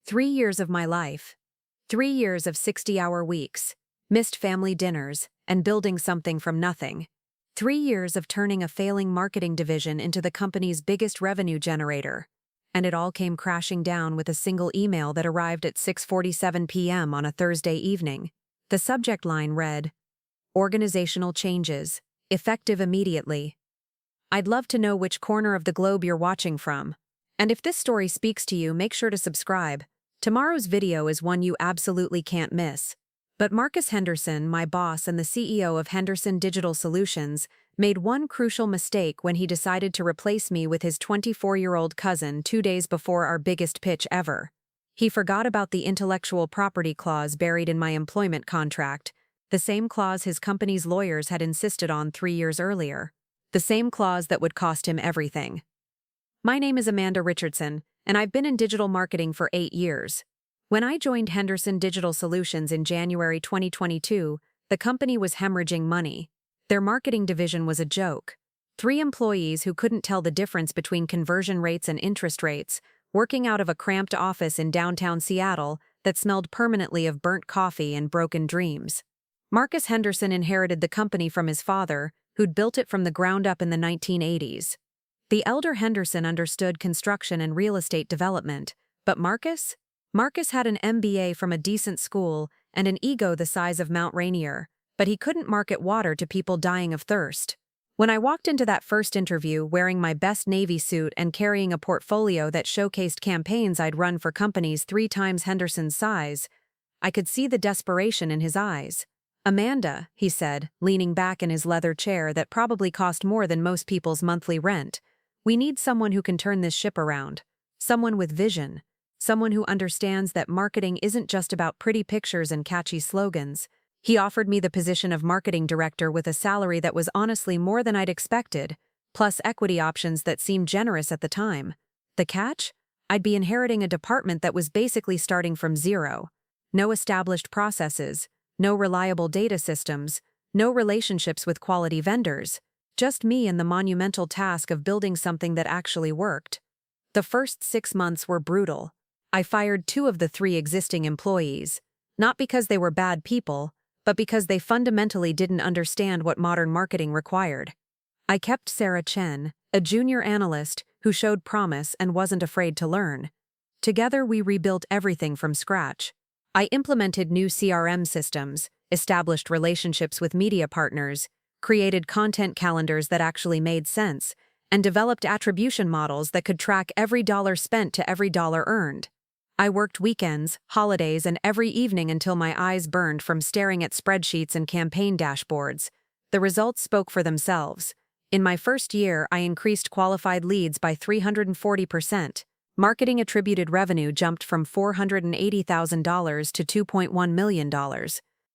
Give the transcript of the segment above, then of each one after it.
3 years of my life. 3 years of 60-hour weeks, missed family dinners, and building something from nothing. 3 years of turning a failing marketing division into the company's biggest revenue generator. And it all came crashing down with a single email that arrived at 6:47 p.m. on a Thursday evening. The subject line read, "Organizational changes, effective immediately." I'd love to know which corner of the globe you're watching from. And if this story speaks to you, make sure to subscribe. Tomorrow's video is one you absolutely can't miss. But Marcus Henderson, my boss and the CEO of Henderson Digital Solutions, made one crucial mistake when he decided to replace me with his 24-year-old cousin 2 days before our biggest pitch ever. He forgot about the intellectual property clause buried in my employment contract, the same clause his company's lawyers had insisted on 3 years earlier. The same clause that would cost him everything. My name is Amanda Richardson, and I've been in digital marketing for 8 years. When I joined Henderson Digital Solutions in January 2022, the company was hemorrhaging money. Their marketing division was a joke. 3 employees who couldn't tell the difference between conversion rates and interest rates, working out of a cramped office in downtown Seattle that smelled permanently of burnt coffee and broken dreams. Marcus Henderson inherited the company from his father, who'd built it from the ground up in the 1980s. The elder Henderson understood construction and real estate development, but Marcus had an MBA from a decent school and an ego the size of Mount Rainier, but he couldn't market water to people dying of thirst. When I walked into that first interview wearing my best Navy suit and carrying a portfolio that showcased campaigns I'd run for companies 3 times Henderson's size, I could see the desperation in his eyes. "Amanda," he said, leaning back in his leather chair that probably cost more than most people's monthly rent, "we need someone who can turn this ship around. Someone with vision. Someone who understands that marketing isn't just about pretty pictures and catchy slogans." He offered me the position of marketing director with a salary that was honestly more than I'd expected, plus equity options that seemed generous at the time. The catch? I'd be inheriting a department that was basically starting from zero. No established processes, no reliable data systems, no relationships with quality vendors. Just me and the monumental task of building something that actually worked. The first 6 months were brutal. I fired 2 of the 3 existing employees, not because they were bad people, but because they fundamentally didn't understand what modern marketing required. I kept Sarah Chen, a junior analyst who showed promise and wasn't afraid to learn. Together we rebuilt everything from scratch. I implemented new CRM systems, established relationships with media partners, created content calendars that actually made sense, and developed attribution models that could track every dollar spent to every dollar earned. I worked weekends, holidays, and every evening until my eyes burned from staring at spreadsheets and campaign dashboards. The results spoke for themselves. In my first year, I increased qualified leads by 340%. Marketing attributed revenue jumped from $480,000 to $2.1 million.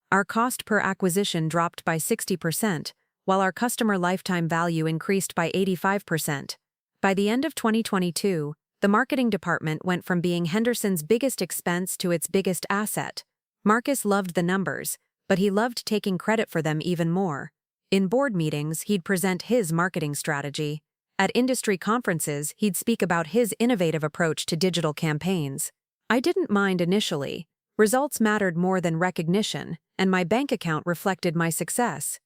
Our cost per acquisition dropped by 60%, while our customer lifetime value increased by 85%. By the end of 2022, the marketing department went from being Henderson's biggest expense to its biggest asset. Marcus loved the numbers, but he loved taking credit for them even more. In board meetings, he'd present his marketing strategy. At industry conferences, he'd speak about his innovative approach to digital campaigns. I didn't mind initially. Results mattered more than recognition, and my bank account reflected my success.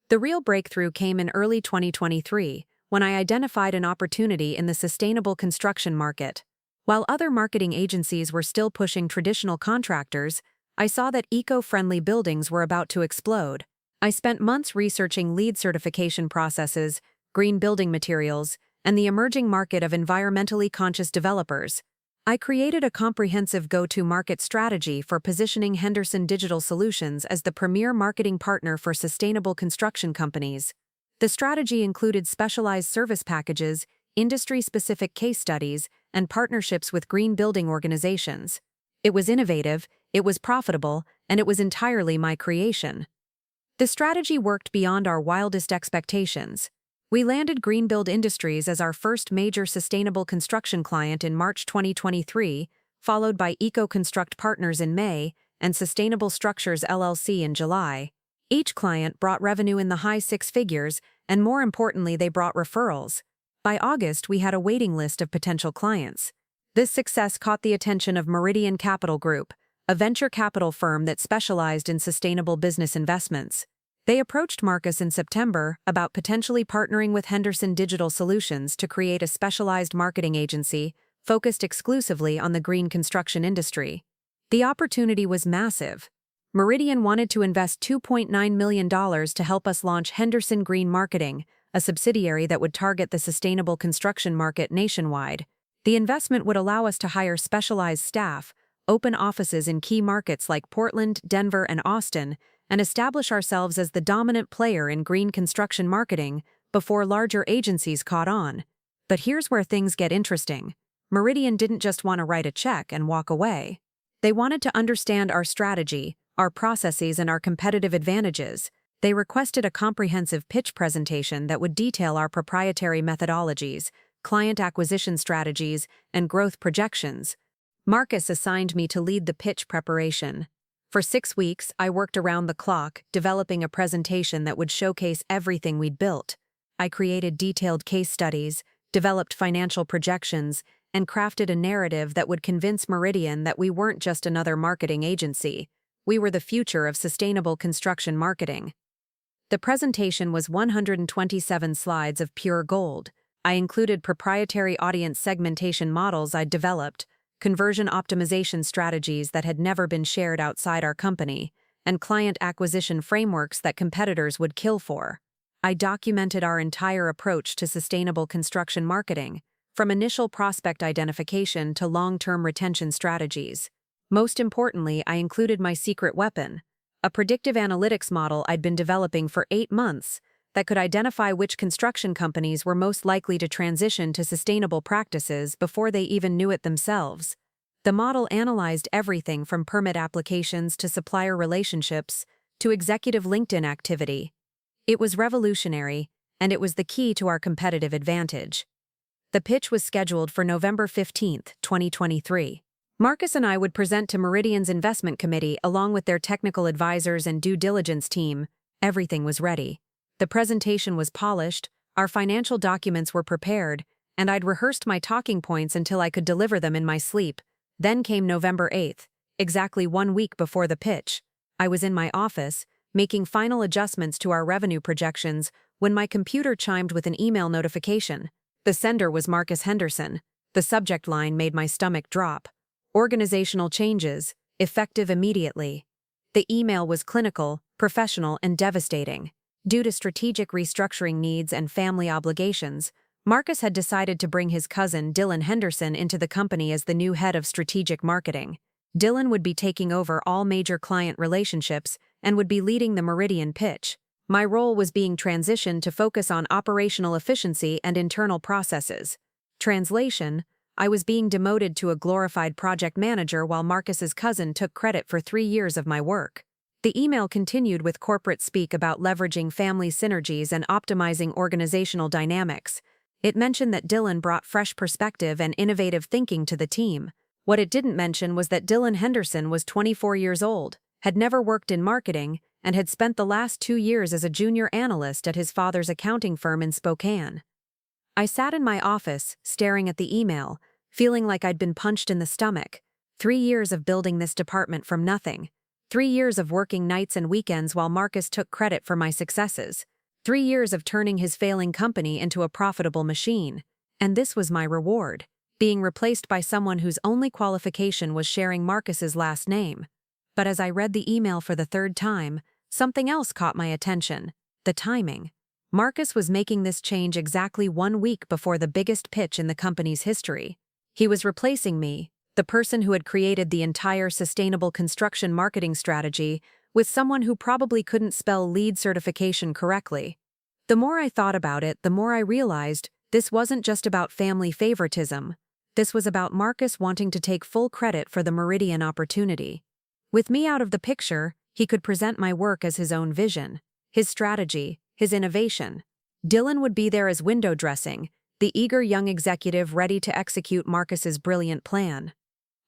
The real breakthrough came in early 2023, when I identified an opportunity in the sustainable construction market. While other marketing agencies were still pushing traditional contractors, I saw that eco-friendly buildings were about to explode. I spent months researching LEED certification processes, green building materials, and the emerging market of environmentally conscious developers. I created a comprehensive go-to-market strategy for positioning Henderson Digital Solutions as the premier marketing partner for sustainable construction companies. The strategy included specialized service packages, industry-specific case studies, and partnerships with green building organizations. It was innovative, it was profitable, and it was entirely my creation. The strategy worked beyond our wildest expectations. We landed Greenbuild Industries as our first major sustainable construction client in March 2023, followed by Eco-Construct Partners in May and Sustainable Structures LLC in July. Each client brought revenue in the high 6 figures, and more importantly, they brought referrals. By August, we had a waiting list of potential clients. This success caught the attention of Meridian Capital Group, a venture capital firm that specialized in sustainable business investments. They approached Marcus in September about potentially partnering with Henderson Digital Solutions to create a specialized marketing agency focused exclusively on the green construction industry. The opportunity was massive. Meridian wanted to invest $2.9 million to help us launch Henderson Green Marketing, a subsidiary that would target the sustainable construction market nationwide. The investment would allow us to hire specialized staff, open offices in key markets like Portland, Denver, and Austin, and establish ourselves as the dominant player in green construction marketing before larger agencies caught on. But here's where things get interesting. Meridian didn't just want to write a check and walk away. They wanted to understand our strategy, our processes, and our competitive advantages. They requested a comprehensive pitch presentation that would detail our proprietary methodologies, client acquisition strategies, and growth projections. Marcus assigned me to lead the pitch preparation. For 6 weeks, I worked around the clock, developing a presentation that would showcase everything we'd built. I created detailed case studies, developed financial projections, and crafted a narrative that would convince Meridian that we weren't just another marketing agency. We were the future of sustainable construction marketing. The presentation was 127 slides of pure gold. I included proprietary audience segmentation models I'd developed, conversion optimization strategies that had never been shared outside our company, and client acquisition frameworks that competitors would kill for. I documented our entire approach to sustainable construction marketing, from initial prospect identification to long-term retention strategies. Most importantly, I included my secret weapon, a predictive analytics model I'd been developing for 8 months that could identify which construction companies were most likely to transition to sustainable practices before they even knew it themselves. The model analyzed everything from permit applications to supplier relationships to executive LinkedIn activity. It was revolutionary, and it was the key to our competitive advantage. The pitch was scheduled for November 15, 2023. Marcus and I would present to Meridian's investment committee along with their technical advisors and due diligence team. Everything was ready. The presentation was polished, our financial documents were prepared, and I'd rehearsed my talking points until I could deliver them in my sleep. Then came November 8th, exactly 1 week before the pitch. I was in my office, making final adjustments to our revenue projections, when my computer chimed with an email notification. The sender was Marcus Henderson. The subject line made my stomach drop. Organizational changes, effective immediately. The email was clinical, professional, and devastating. Due to strategic restructuring needs and family obligations, Marcus had decided to bring his cousin Dylan Henderson into the company as the new head of strategic marketing. Dylan would be taking over all major client relationships and would be leading the Meridian pitch. My role was being transitioned to focus on operational efficiency and internal processes. Translation: I was being demoted to a glorified project manager while Marcus's cousin took credit for 3 years of my work. The email continued with corporate speak about leveraging family synergies and optimizing organizational dynamics. It mentioned that Dylan brought fresh perspective and innovative thinking to the team. What it didn't mention was that Dylan Henderson was 24 years old, had never worked in marketing, and had spent the last 2 years as a junior analyst at his father's accounting firm in Spokane. I sat in my office, staring at the email, feeling like I'd been punched in the stomach. 3 years of building this department from nothing. 3 years of working nights and weekends while Marcus took credit for my successes. 3 years of turning his failing company into a profitable machine. And this was my reward, being replaced by someone whose only qualification was sharing Marcus's last name. But as I read the email for the 3rd time, something else caught my attention: the timing. Marcus was making this change exactly 1 week before the biggest pitch in the company's history. He was replacing me, the person who had created the entire sustainable construction marketing strategy, with someone who probably couldn't spell LEED certification correctly. The more I thought about it, the more I realized this wasn't just about family favoritism. This was about Marcus wanting to take full credit for the Meridian opportunity. With me out of the picture, he could present my work as his own vision, his strategy, his innovation. Dylan would be there as window dressing, the eager young executive ready to execute Marcus's brilliant plan.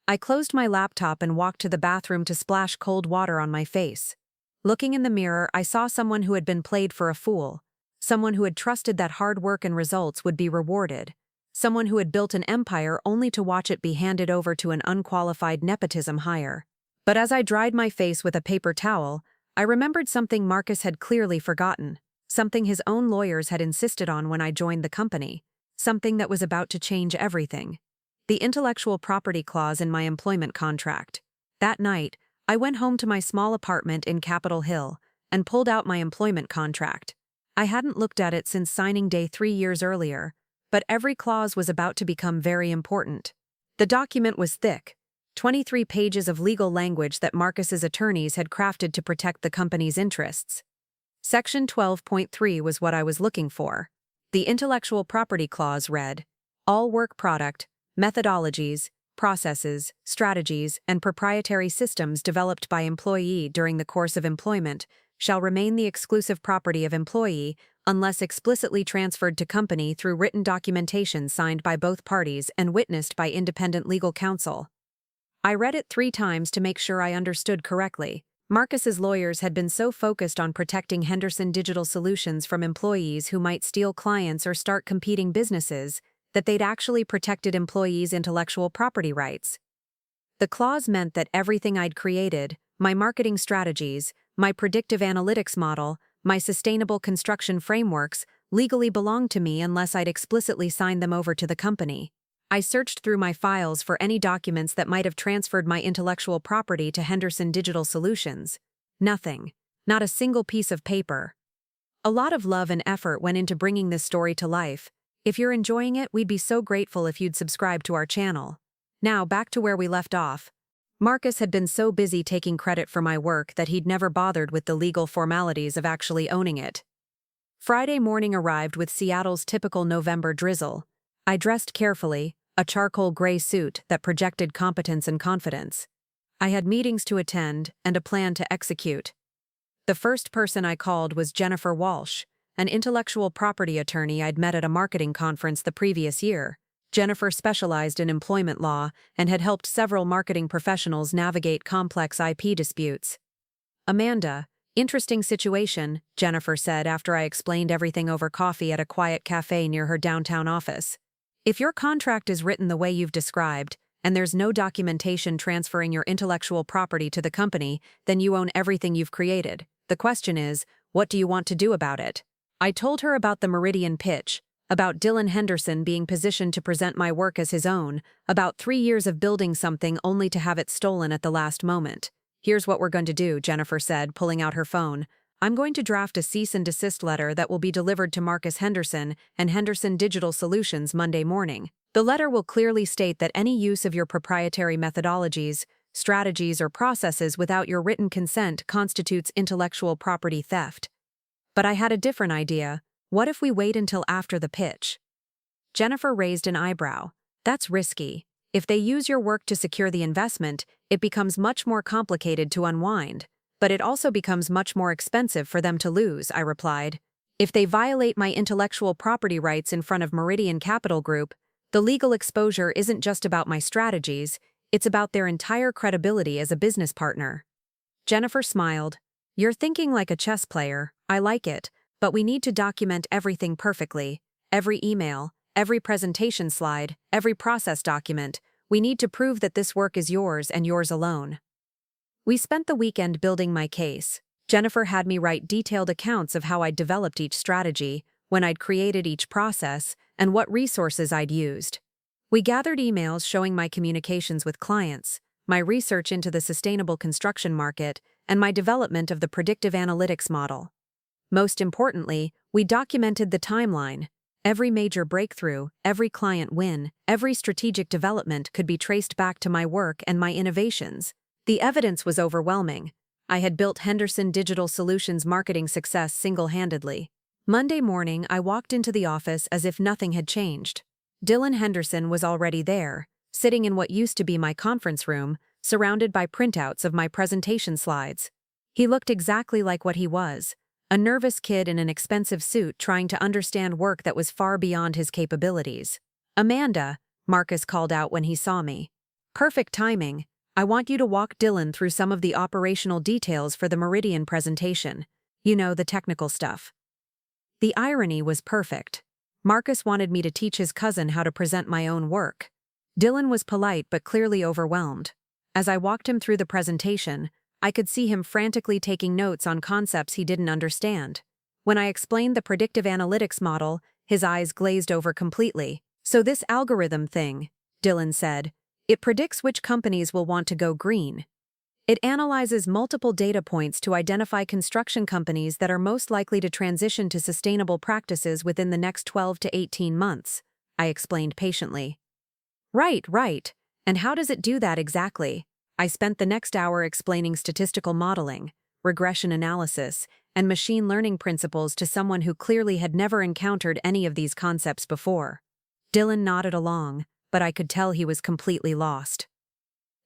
I closed my laptop and walked to the bathroom to splash cold water on my face. Looking in the mirror, I saw someone who had been played for a fool, someone who had trusted that hard work and results would be rewarded, someone who had built an empire only to watch it be handed over to an unqualified nepotism hire. But as I dried my face with a paper towel, I remembered something Marcus had clearly forgotten, something his own lawyers had insisted on when I joined the company, something that was about to change everything. The intellectual property clause in my employment contract. That night, I went home to my small apartment in Capitol Hill and pulled out my employment contract. I hadn't looked at it since signing day 3 years earlier, but every clause was about to become very important. The document was thick, 23 pages of legal language that Marcus's attorneys had crafted to protect the company's interests. Section 12.3 was what I was looking for. The intellectual property clause read, "All work product, methodologies, processes, strategies, and proprietary systems developed by employee during the course of employment shall remain the exclusive property of employee unless explicitly transferred to company through written documentation signed by both parties and witnessed by independent legal counsel." I read it 3 times to make sure I understood correctly. Marcus's lawyers had been so focused on protecting Henderson Digital Solutions from employees who might steal clients or start competing businesses that they'd actually protected employees' intellectual property rights. The clause meant that everything I'd created, my marketing strategies, my predictive analytics model, my sustainable construction frameworks, legally belonged to me unless I'd explicitly signed them over to the company. I searched through my files for any documents that might have transferred my intellectual property to Henderson Digital Solutions. Nothing. Not a single piece of paper. A lot of love and effort went into bringing this story to life. If you're enjoying it, we'd be so grateful if you'd subscribe to our channel. Now, back to where we left off. Marcus had been so busy taking credit for my work that he'd never bothered with the legal formalities of actually owning it. Friday morning arrived with Seattle's typical November drizzle. I dressed carefully, a charcoal gray suit that projected competence and confidence. I had meetings to attend and a plan to execute. The first person I called was Jennifer Walsh, an intellectual property attorney I'd met at a marketing conference the previous year. Jennifer specialized in employment law and had helped several marketing professionals navigate complex IP disputes. "Amanda, interesting situation," Jennifer said after I explained everything over coffee at a quiet cafe near her downtown office. "If your contract is written the way you've described, and there's no documentation transferring your intellectual property to the company, then you own everything you've created. The question is, what do you want to do about it?" I told her about the Meridian pitch, about Dylan Henderson being positioned to present my work as his own, about 3 years of building something only to have it stolen at the last moment. "Here's what we're going to do," Jennifer said, pulling out her phone. "I'm going to draft a cease and desist letter that will be delivered to Marcus Henderson and Henderson Digital Solutions Monday morning. The letter will clearly state that any use of your proprietary methodologies, strategies, or processes without your written consent constitutes intellectual property theft." But I had a different idea. What if we wait until after the pitch? Jennifer raised an eyebrow. "That's risky. If they use your work to secure the investment, it becomes much more complicated to unwind. But it also becomes much more expensive for them to lose," I replied. "If they violate my intellectual property rights in front of Meridian Capital Group, the legal exposure isn't just about my strategies, it's about their entire credibility as a business partner." Jennifer smiled. "You're thinking like a chess player. I like it, but we need to document everything perfectly. Every email, every presentation slide, every process document. We need to prove that this work is yours and yours alone." We spent the weekend building my case. Jennifer had me write detailed accounts of how I'd developed each strategy, when I'd created each process, and what resources I'd used. We gathered emails showing my communications with clients, my research into the sustainable construction market, and my development of the predictive analytics model. Most importantly, we documented the timeline. Every major breakthrough, every client win, every strategic development could be traced back to my work and my innovations. The evidence was overwhelming. I had built Henderson Digital Solutions' marketing success single-handedly. Monday morning, I walked into the office as if nothing had changed. Dylan Henderson was already there, sitting in what used to be my conference room, surrounded by printouts of my presentation slides. He looked exactly like what he was, a nervous kid in an expensive suit trying to understand work that was far beyond his capabilities. "Amanda," Marcus called out when he saw me. "Perfect timing. I want you to walk Dylan through some of the operational details for the Meridian presentation. You know, the technical stuff." The irony was perfect. Marcus wanted me to teach his cousin how to present my own work. Dylan was polite but clearly overwhelmed. As I walked him through the presentation, I could see him frantically taking notes on concepts he didn't understand. When I explained the predictive analytics model, his eyes glazed over completely. "So this algorithm thing," Dylan said, "it predicts which companies will want to go green. It analyzes multiple data points to identify construction companies that are most likely to transition to sustainable practices within the next 12 to 18 months, I explained patiently. Right. And how does it do that exactly? I spent the next hour explaining statistical modeling, regression analysis, and machine learning principles to someone who clearly had never encountered any of these concepts before. Dylan nodded along, but I could tell he was completely lost.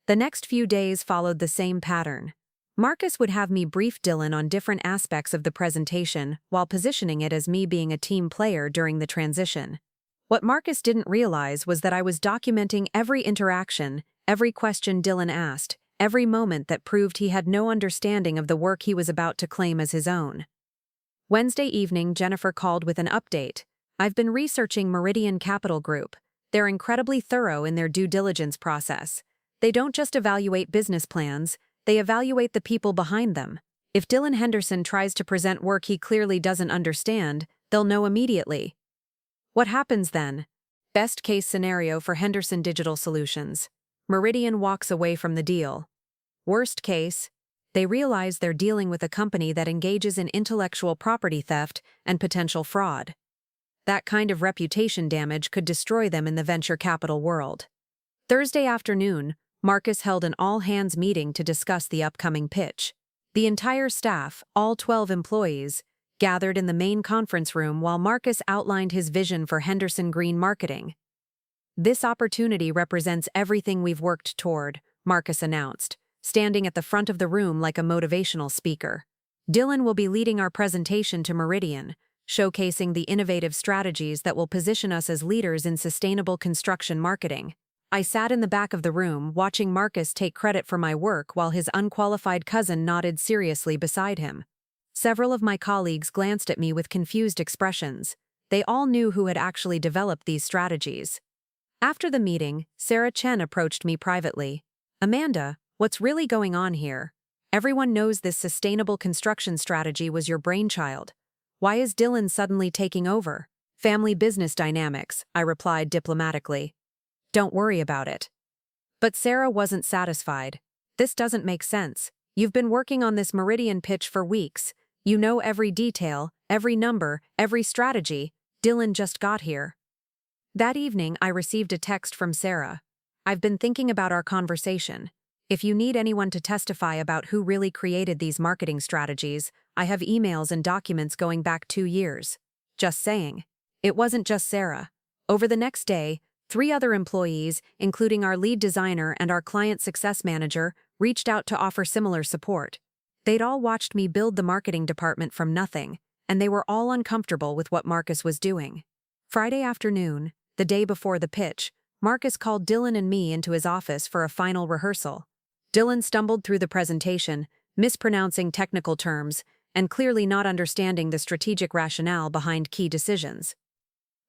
The next few days followed the same pattern. Marcus would have me brief Dylan on different aspects of the presentation while positioning it as me being a team player during the transition. What Marcus didn't realize was that I was documenting every interaction, every question Dylan asked, every moment that proved he had no understanding of the work he was about to claim as his own. Wednesday evening, Jennifer called with an update. "I've been researching Meridian Capital Group. They're incredibly thorough in their due diligence process. They don't just evaluate business plans, they evaluate the people behind them. If Dylan Henderson tries to present work he clearly doesn't understand, they'll know immediately." What happens then? Best case scenario for Henderson Digital Solutions. Meridian walks away from the deal. Worst case, they realize they're dealing with a company that engages in intellectual property theft and potential fraud. That kind of reputation damage could destroy them in the venture capital world. Thursday afternoon, Marcus held an all-hands meeting to discuss the upcoming pitch. The entire staff, all 12 employees, gathered in the main conference room while Marcus outlined his vision for Henderson Green marketing. "This opportunity represents everything we've worked toward," Marcus announced, standing at the front of the room like a motivational speaker. "Dylan will be leading our presentation to Meridian, showcasing the innovative strategies that will position us as leaders in sustainable construction marketing." I sat in the back of the room, watching Marcus take credit for my work while his unqualified cousin nodded seriously beside him. Several of my colleagues glanced at me with confused expressions. They all knew who had actually developed these strategies. After the meeting, Sarah Chen approached me privately. "Amanda, what's really going on here? Everyone knows this sustainable construction strategy was your brainchild. Why is Dylan suddenly taking over?" "Family business dynamics," I replied diplomatically. "Don't worry about it." But Sarah wasn't satisfied. "This doesn't make sense. You've been working on this Meridian pitch for weeks. You know every detail, every number, every strategy. Dylan just got here." That evening, I received a text from Sarah. "I've been thinking about our conversation. If you need anyone to testify about who really created these marketing strategies, I have emails and documents going back 2 years. Just saying." It wasn't just Sarah. Over the next day, 3 other employees, including our lead designer and our client success manager, reached out to offer similar support. They'd all watched me build the marketing department from nothing, and they were all uncomfortable with what Marcus was doing. Friday afternoon, the day before the pitch, Marcus called Dylan and me into his office for a final rehearsal. Dylan stumbled through the presentation, mispronouncing technical terms, and clearly not understanding the strategic rationale behind key decisions.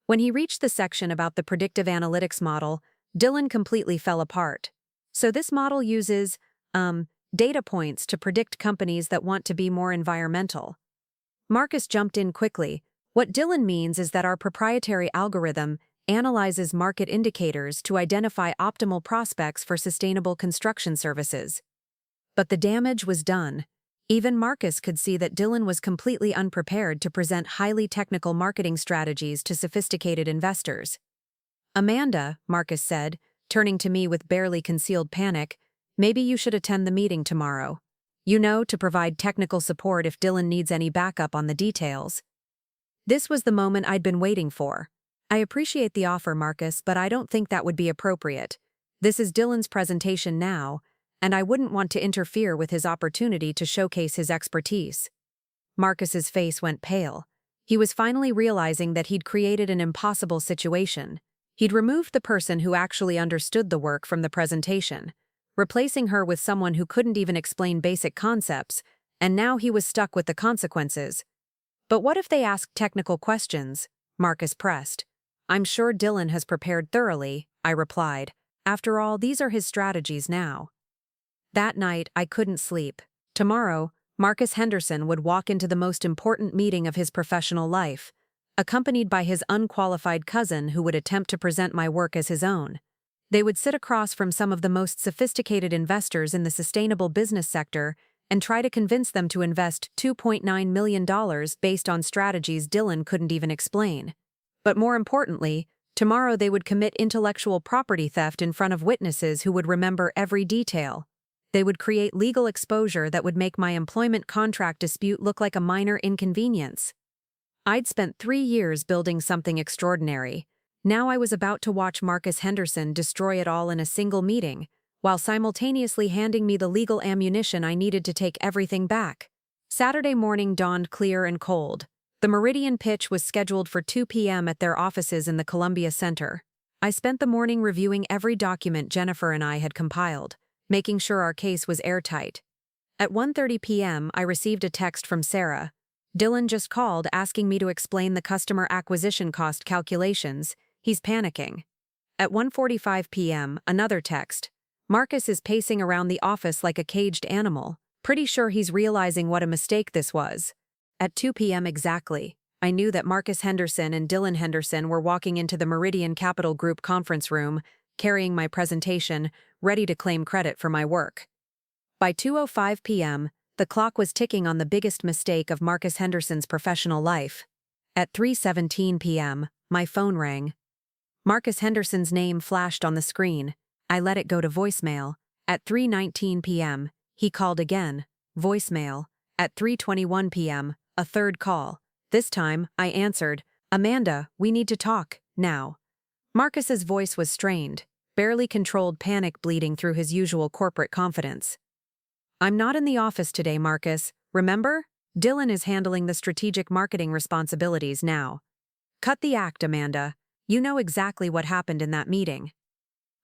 When he reached the section about the predictive analytics model, Dylan completely fell apart. "So this model uses, data points to predict companies that want to be more environmental." Marcus jumped in quickly. "What Dylan means is that our proprietary algorithm analyzes market indicators to identify optimal prospects for sustainable construction services." But the damage was done. Even Marcus could see that Dylan was completely unprepared to present highly technical marketing strategies to sophisticated investors. "Amanda," Marcus said, turning to me with barely concealed panic, "maybe you should attend the meeting tomorrow. To provide technical support if Dylan needs any backup on the details." This was the moment I'd been waiting for. "I appreciate the offer, Marcus, but I don't think that would be appropriate. This is Dylan's presentation now, and I wouldn't want to interfere with his opportunity to showcase his expertise." Marcus's face went pale. He was finally realizing that he'd created an impossible situation. He'd removed the person who actually understood the work from the presentation, replacing her with someone who couldn't even explain basic concepts, and now he was stuck with the consequences. "But what if they asked technical questions?" Marcus pressed. I'm sure Dylan has prepared thoroughly, I replied. After all, these are his strategies now. That night, I couldn't sleep. Tomorrow, Marcus Henderson would walk into the most important meeting of his professional life, accompanied by his unqualified cousin who would attempt to present my work as his own. They would sit across from some of the most sophisticated investors in the sustainable business sector and try to convince them to invest $2.9 million based on strategies Dylan couldn't even explain. But more importantly, tomorrow they would commit intellectual property theft in front of witnesses who would remember every detail. They would create legal exposure that would make my employment contract dispute look like a minor inconvenience. I'd spent 3 years building something extraordinary. Now I was about to watch Marcus Henderson destroy it all in a single meeting, while simultaneously handing me the legal ammunition I needed to take everything back. Saturday morning dawned clear and cold. The Meridian pitch was scheduled for 2 p.m. at their offices in the Columbia Center. I spent the morning reviewing every document Jennifer and I had compiled, making sure our case was airtight. At 1:30 p.m., I received a text from Sarah. Dylan just called asking me to explain the customer acquisition cost calculations. He's panicking. At 1:45 p.m., another text. Marcus is pacing around the office like a caged animal. Pretty sure he's realizing what a mistake this was. At 2 p.m. exactly, I knew that Marcus Henderson and Dylan Henderson were walking into the Meridian Capital Group conference room, carrying my presentation, ready to claim credit for my work. By 2:05 p.m., the clock was ticking on the biggest mistake of Marcus Henderson's professional life. At 3:17 p.m., my phone rang. Marcus Henderson's name flashed on the screen. I let it go to voicemail. At 3:19 p.m., he called again. Voicemail. At 3:21 p.m., a third call. This time, I answered. Amanda, we need to talk, now. Marcus's voice was strained, barely controlled panic bleeding through his usual corporate confidence. I'm not in the office today, Marcus. Remember? Dylan is handling the strategic marketing responsibilities now. Cut the act, Amanda. You know exactly what happened in that meeting.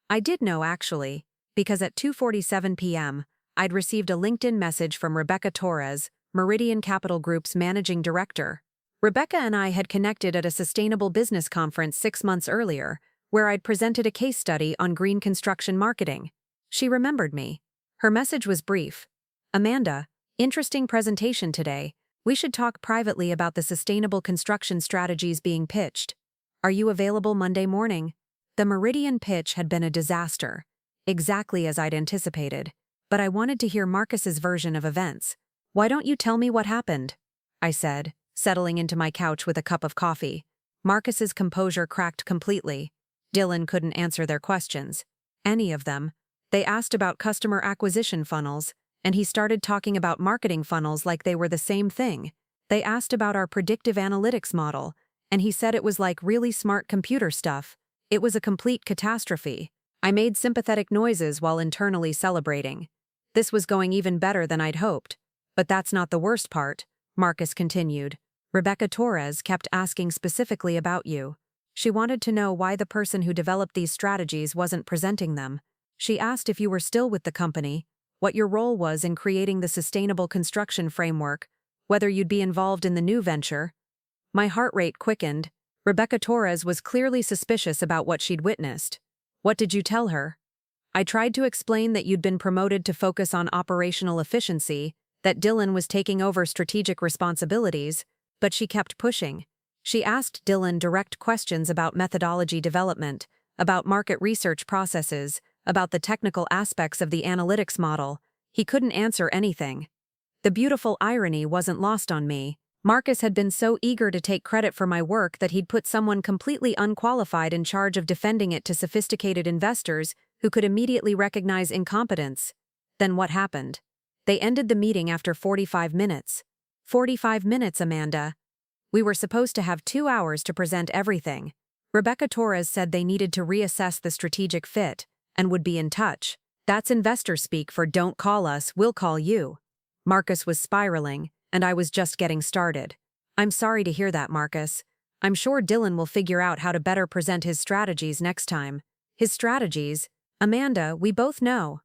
I did know, actually, because at 2:47 p.m., I'd received a LinkedIn message from Rebecca Torres, Meridian Capital Group's managing director. Rebecca and I had connected at a sustainable business conference 6 months earlier, where I'd presented a case study on green construction marketing. She remembered me. Her message was brief. Amanda, interesting presentation today. We should talk privately about the sustainable construction strategies being pitched. Are you available Monday morning? The Meridian pitch had been a disaster, exactly as I'd anticipated, but I wanted to hear Marcus's version of events. Why don't you tell me what happened? I said, settling into my couch with a cup of coffee. Marcus's composure cracked completely. Dylan couldn't answer their questions. Any of them. They asked about customer acquisition funnels, and he started talking about marketing funnels like they were the same thing. They asked about our predictive analytics model, and he said it was like really smart computer stuff. It was a complete catastrophe. I made sympathetic noises while internally celebrating. This was going even better than I'd hoped. But that's not the worst part, Marcus continued. Rebecca Torres kept asking specifically about you. She wanted to know why the person who developed these strategies wasn't presenting them. She asked if you were still with the company, what your role was in creating the sustainable construction framework, whether you'd be involved in the new venture. My heart rate quickened. Rebecca Torres was clearly suspicious about what she'd witnessed. What did you tell her? I tried to explain that you'd been promoted to focus on operational efficiency, that Dylan was taking over strategic responsibilities, but she kept pushing. She asked Dylan direct questions about methodology development, about market research processes, about the technical aspects of the analytics model. He couldn't answer anything. The beautiful irony wasn't lost on me. Marcus had been so eager to take credit for my work that he'd put someone completely unqualified in charge of defending it to sophisticated investors who could immediately recognize incompetence. Then what happened? They ended the meeting after 45 minutes. 45 minutes, Amanda. We were supposed to have 2 hours to present everything. Rebecca Torres said they needed to reassess the strategic fit and would be in touch. That's investor speak for don't call us, we'll call you. Marcus was spiraling, and I was just getting started. I'm sorry to hear that, Marcus. I'm sure Dylan will figure out how to better present his strategies next time. His strategies? Amanda, we both know.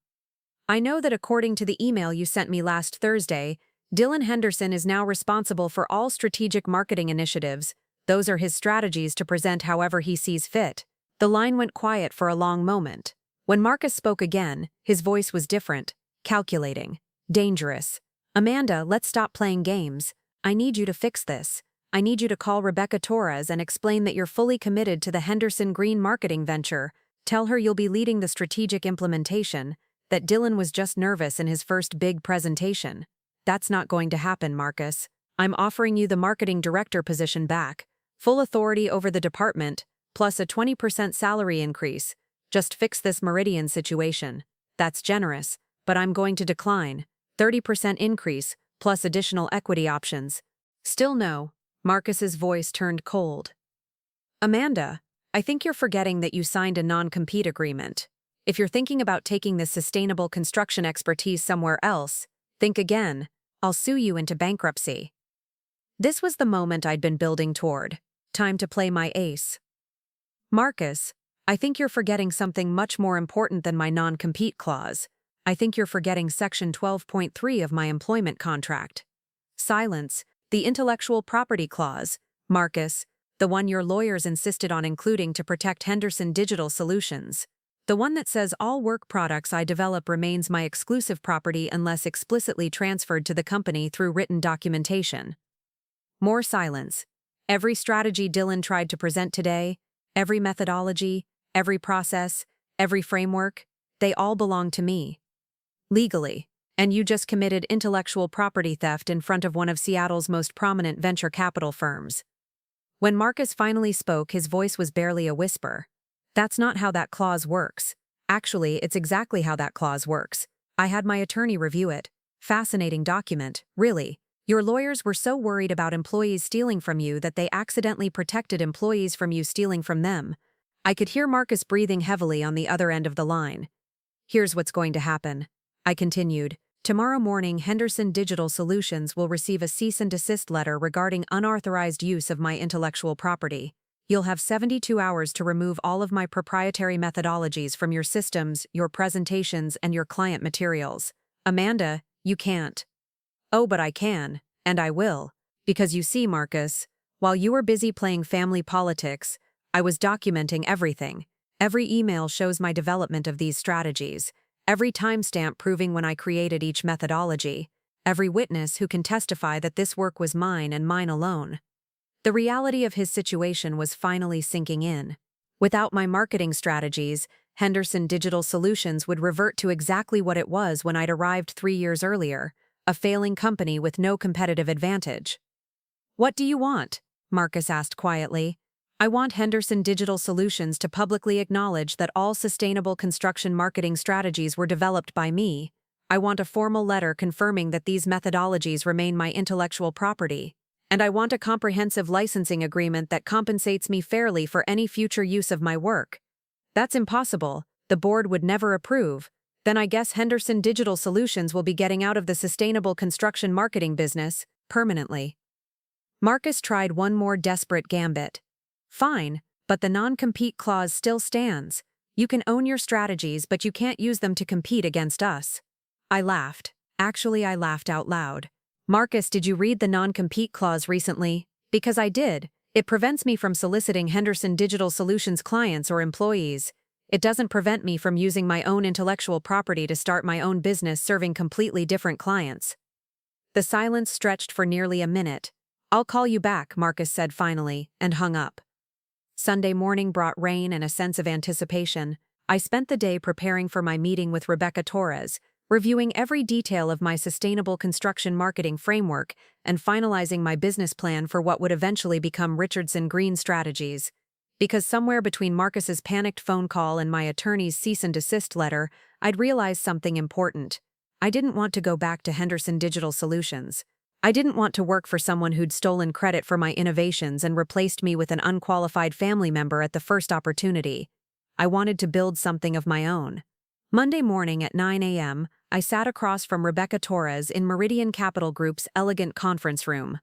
I know that according to the email you sent me last Thursday, Dylan Henderson is now responsible for all strategic marketing initiatives, Those are his strategies to present however he sees fit. The line went quiet for a long moment. When Marcus spoke again, his voice was different, calculating, dangerous. Amanda, let's stop playing games. I need you to fix this. I need you to call Rebecca Torres and explain that you're fully committed to the Henderson Green marketing venture. Tell her you'll be leading the strategic implementation, that Dylan was just nervous in his first big presentation. That's not going to happen, Marcus. I'm offering you the marketing director position back, full authority over the department, plus a 20% salary increase. Just fix this Meridian situation. That's generous, but I'm going to decline. 30% increase, plus additional equity options. Still no. Marcus's voice turned cold. Amanda, I think you're forgetting that you signed a non-compete agreement. If you're thinking about taking this sustainable construction expertise somewhere else, think again. I'll sue you into bankruptcy. This was the moment I'd been building toward. Time to play my ace. Marcus, I think you're forgetting something much more important than my non-compete clause. I think you're forgetting Section 12.3 of my employment contract. Silence, the intellectual property clause, Marcus, the one your lawyers insisted on including to protect Henderson Digital Solutions. The one that says all work products I develop remains my exclusive property unless explicitly transferred to the company through written documentation. More silence. Every strategy Dylan tried to present today, every methodology, every process, every framework, they all belong to me. Legally. And you just committed intellectual property theft in front of one of Seattle's most prominent venture capital firms. When Marcus finally spoke, his voice was barely a whisper. That's not how that clause works. Actually, it's exactly how that clause works. I had my attorney review it. Fascinating document, really. Your lawyers were so worried about employees stealing from you that they accidentally protected employees from you stealing from them. I could hear Marcus breathing heavily on the other end of the line. Here's what's going to happen. I continued. Tomorrow morning, Henderson Digital Solutions will receive a cease and desist letter regarding unauthorized use of my intellectual property. You'll have 72 hours to remove all of my proprietary methodologies from your systems, your presentations, and your client materials. Amanda, you can't. Oh, but I can, and I will. Because you see, Marcus, while you were busy playing family politics, I was documenting everything. Every email shows my development of these strategies. Every timestamp proving when I created each methodology. Every witness who can testify that this work was mine and mine alone. The reality of his situation was finally sinking in. Without my marketing strategies, Henderson Digital Solutions would revert to exactly what it was when I'd arrived 3 years earlier, a failing company with no competitive advantage. What do you want? Marcus asked quietly. I want Henderson Digital Solutions to publicly acknowledge that all sustainable construction marketing strategies were developed by me. I want a formal letter confirming that these methodologies remain my intellectual property. And I want a comprehensive licensing agreement that compensates me fairly for any future use of my work. That's impossible. The board would never approve. Then I guess Henderson Digital Solutions will be getting out of the sustainable construction marketing business, permanently. Marcus tried one more desperate gambit. Fine, but the non-compete clause still stands. You can own your strategies, but you can't use them to compete against us. I laughed. Actually, I laughed out loud. Marcus, did you read the non-compete clause recently? Because I did. It prevents me from soliciting Henderson Digital Solutions clients or employees. It doesn't prevent me from using my own intellectual property to start my own business serving completely different clients. The silence stretched for nearly a minute. I'll call you back, Marcus said finally, and hung up. Sunday morning brought rain and a sense of anticipation. I spent the day preparing for my meeting with Rebecca Torres, reviewing every detail of my sustainable construction marketing framework and finalizing my business plan for what would eventually become Richardson Green Strategies. Because somewhere between Marcus's panicked phone call and my attorney's cease and desist letter, I'd realized something important. I didn't want to go back to Henderson Digital Solutions. I didn't want to work for someone who'd stolen credit for my innovations and replaced me with an unqualified family member at the first opportunity. I wanted to build something of my own. Monday morning at 9 a.m., I sat across from Rebecca Torres in Meridian Capital Group's elegant conference room.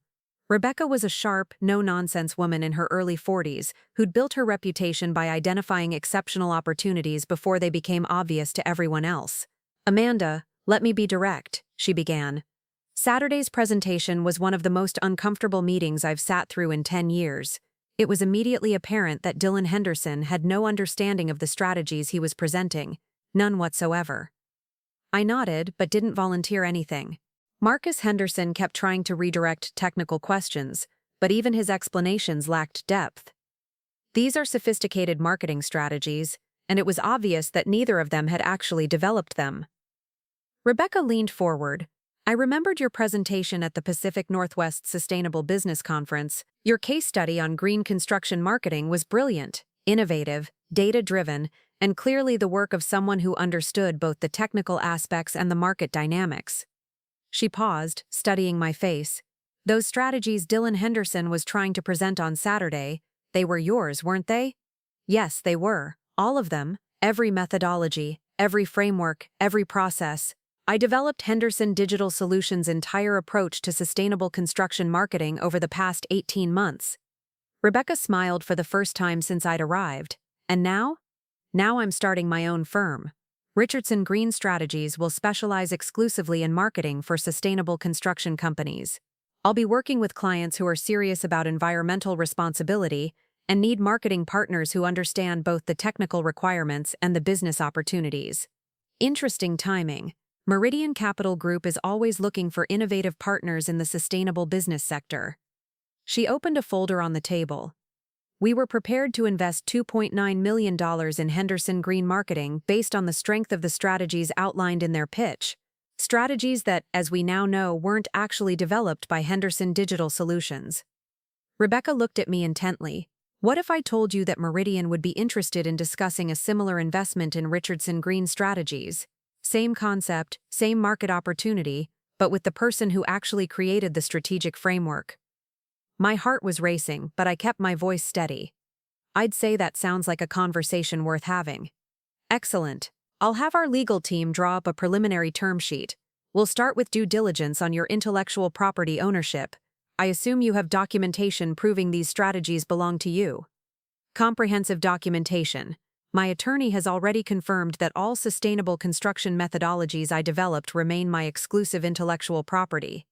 Rebecca was a sharp, no-nonsense woman in her early 40s who'd built her reputation by identifying exceptional opportunities before they became obvious to everyone else. Amanda, let me be direct, she began. Saturday's presentation was one of the most uncomfortable meetings I've sat through in 10 years. It was immediately apparent that Dylan Henderson had no understanding of the strategies he was presenting, none whatsoever. I nodded, but didn't volunteer anything. Marcus Henderson kept trying to redirect technical questions, but even his explanations lacked depth. These are sophisticated marketing strategies, and it was obvious that neither of them had actually developed them. Rebecca leaned forward. I remembered your presentation at the Pacific Northwest Sustainable Business Conference. Your case study on green construction marketing was brilliant, innovative, data-driven, and clearly the work of someone who understood both the technical aspects and the market dynamics. She paused, studying my face. Those strategies Dylan Henderson was trying to present on Saturday, they were yours, weren't they? Yes, they were. All of them. Every methodology, every framework, every process. I developed Henderson Digital Solutions' entire approach to sustainable construction marketing over the past 18 months. Rebecca smiled for the first time since I'd arrived. And now? Now I'm starting my own firm. Richardson Green Strategies will specialize exclusively in marketing for sustainable construction companies. I'll be working with clients who are serious about environmental responsibility and need marketing partners who understand both the technical requirements and the business opportunities. Interesting timing. Meridian Capital Group is always looking for innovative partners in the sustainable business sector. She opened a folder on the table. We were prepared to invest $2.9 million in Henderson Green Marketing based on the strength of the strategies outlined in their pitch. Strategies that, as we now know, weren't actually developed by Henderson Digital Solutions. Rebecca looked at me intently. What if I told you that Meridian would be interested in discussing a similar investment in Richardson Green Strategies? Same concept, same market opportunity, but with the person who actually created the strategic framework. My heart was racing, but I kept my voice steady. I'd say that sounds like a conversation worth having. Excellent. I'll have our legal team draw up a preliminary term sheet. We'll start with due diligence on your intellectual property ownership. I assume you have documentation proving these strategies belong to you. Comprehensive documentation. My attorney has already confirmed that all sustainable construction methodologies I developed remain my exclusive intellectual property.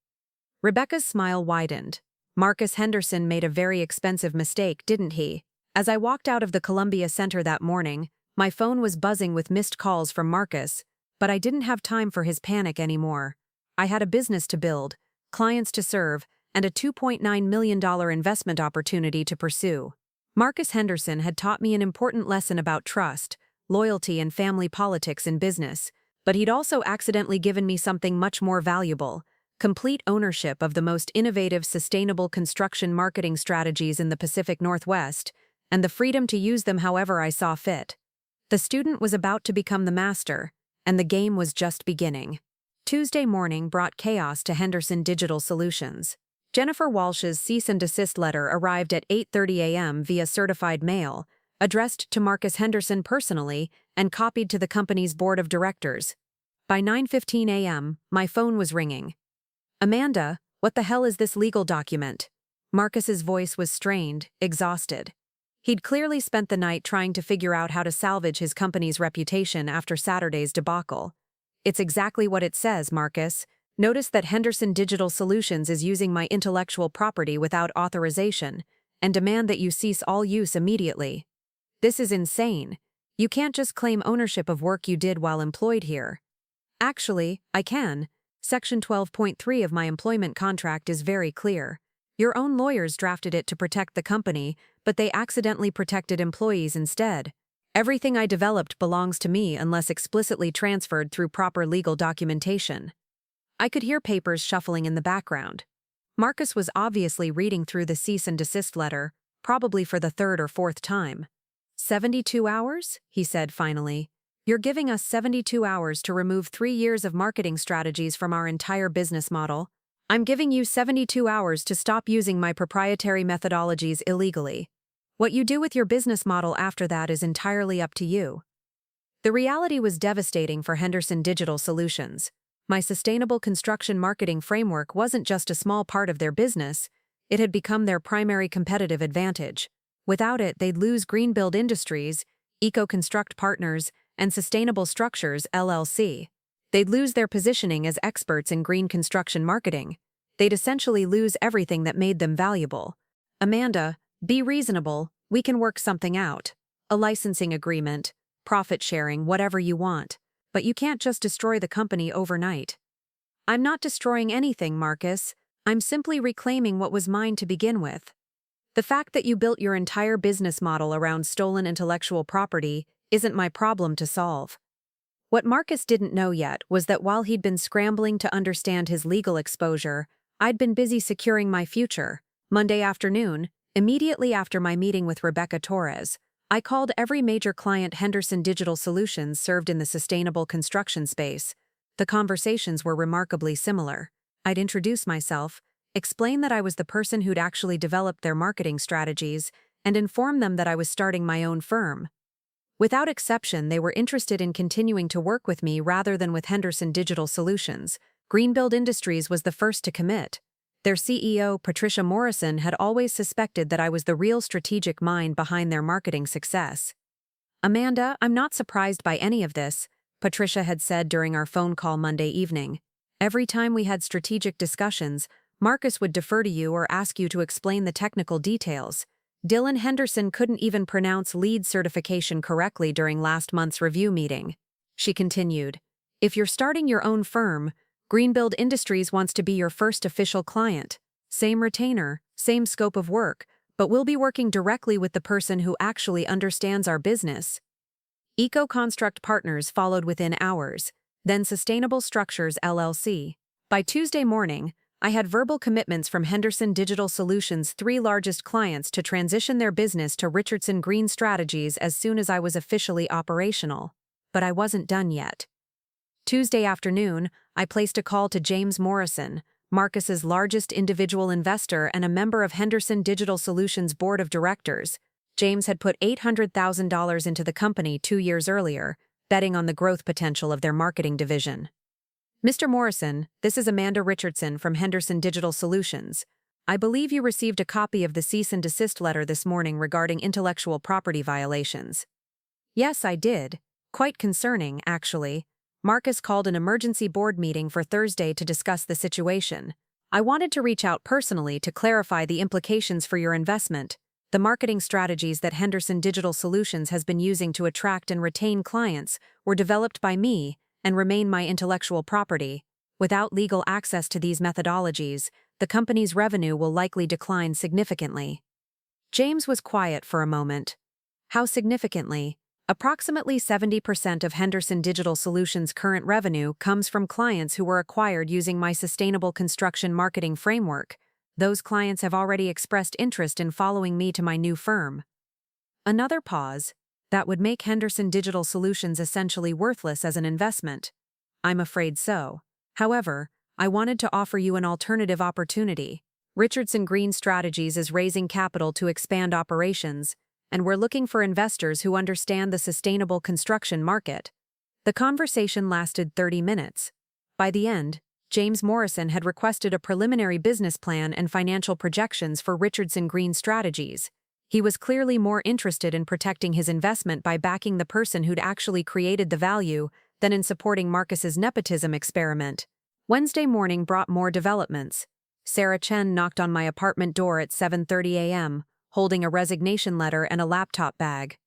Rebecca's smile widened. Marcus Henderson made a very expensive mistake, didn't he? As I walked out of the Columbia Center that morning, my phone was buzzing with missed calls from Marcus, but I didn't have time for his panic anymore. I had a business to build, clients to serve, and a $2.9 million investment opportunity to pursue. Marcus Henderson had taught me an important lesson about trust, loyalty, and family politics in business, but he'd also accidentally given me something much more valuable: complete ownership of the most innovative sustainable construction marketing strategies in the Pacific Northwest, and the freedom to use them however I saw fit. The student was about to become the master, and the game was just beginning. Tuesday morning brought chaos to Henderson Digital Solutions. Jennifer Walsh's cease and desist letter arrived at 8:30 a.m. via certified mail, addressed to Marcus Henderson personally and copied to the company's board of directors. By 9:15 a.m., my phone was ringing. Amanda, what the hell is this legal document? Marcus's voice was strained, exhausted. He'd clearly spent the night trying to figure out how to salvage his company's reputation after Saturday's debacle. It's exactly what it says, Marcus. Notice that Henderson Digital Solutions is using my intellectual property without authorization, and demand that you cease all use immediately. This is insane. You can't just claim ownership of work you did while employed here. Actually, I can. Section 12.3 of my employment contract is very clear. Your own lawyers drafted it to protect the company, but they accidentally protected employees instead. Everything I developed belongs to me unless explicitly transferred through proper legal documentation. I could hear papers shuffling in the background. Marcus was obviously reading through the cease and desist letter, probably for the third or fourth time. 72 hours? He said finally. You're giving us 72 hours to remove 3 years of marketing strategies from our entire business model. I'm giving you 72 hours to stop using my proprietary methodologies illegally. What you do with your business model after that is entirely up to you. The reality was devastating for Henderson Digital Solutions. My sustainable construction marketing framework wasn't just a small part of their business, it had become their primary competitive advantage. Without it, they'd lose Greenbuild Industries, Eco-Construct Partners, and Sustainable Structures, LLC. They'd lose their positioning as experts in green construction marketing. They'd essentially lose everything that made them valuable. Amanda, Be reasonable, we can work something out. A licensing agreement, profit sharing, whatever you want. But you can't just destroy the company overnight. I'm not destroying anything, Marcus. I'm simply reclaiming what was mine to begin with. The fact that you built your entire business model around stolen intellectual property isn't my problem to solve. What Marcus didn't know yet was that while he'd been scrambling to understand his legal exposure, I'd been busy securing my future. Monday afternoon, immediately after my meeting with Rebecca Torres, I called every major client Henderson Digital Solutions served in the sustainable construction space. The conversations were remarkably similar. I'd introduce myself, explain that I was the person who'd actually developed their marketing strategies, and inform them that I was starting my own firm. Without exception, they were interested in continuing to work with me rather than with Henderson Digital Solutions. Greenbuild Industries was the first to commit. Their CEO, Patricia Morrison, had always suspected that I was the real strategic mind behind their marketing success. "Amanda, I'm not surprised by any of this," Patricia had said during our phone call Monday evening. "Every time we had strategic discussions, Marcus would defer to you or ask you to explain the technical details. Dylan Henderson couldn't even pronounce LEED certification correctly during last month's review meeting." She continued, "If you're starting your own firm, Greenbuild Industries wants to be your first official client. Same retainer, same scope of work, but we'll be working directly with the person who actually understands our business." Eco-Construct Partners followed within hours, then Sustainable Structures LLC. By Tuesday morning, I had verbal commitments from Henderson Digital Solutions' 3 largest clients to transition their business to Richardson Green Strategies as soon as I was officially operational. But I wasn't done yet. Tuesday afternoon, I placed a call to James Morrison, Marcus's largest individual investor and a member of Henderson Digital Solutions' board of directors. James had put $800,000 into the company 2 years earlier, betting on the growth potential of their marketing division. "Mr. Morrison, this is Amanda Richardson from Henderson Digital Solutions. I believe you received a copy of the cease and desist letter this morning regarding intellectual property violations." "Yes, I did. Quite concerning, actually. Marcus called an emergency board meeting for Thursday to discuss the situation. I wanted to reach out personally to clarify the implications for your investment. The marketing strategies that Henderson Digital Solutions has been using to attract and retain clients were developed by me and remain my intellectual property. Without legal access to these methodologies, the company's revenue will likely decline significantly." James was quiet for a moment. "How significantly?" "Approximately 70% of Henderson Digital Solutions' current revenue comes from clients who were acquired using my sustainable construction marketing framework. Those clients have already expressed interest in following me to my new firm." Another pause. "That would make Henderson Digital Solutions essentially worthless as an investment." "I'm afraid so. However, I wanted to offer you an alternative opportunity. Richardson Green Strategies is raising capital to expand operations, and we're looking for investors who understand the sustainable construction market." The conversation lasted 30 minutes. By the end, James Morrison had requested a preliminary business plan and financial projections for Richardson Green Strategies. He was clearly more interested in protecting his investment by backing the person who'd actually created the value than in supporting Marcus's nepotism experiment. Wednesday morning brought more developments. Sarah Chen knocked on my apartment door at 7:30 a.m., holding a resignation letter and a laptop bag.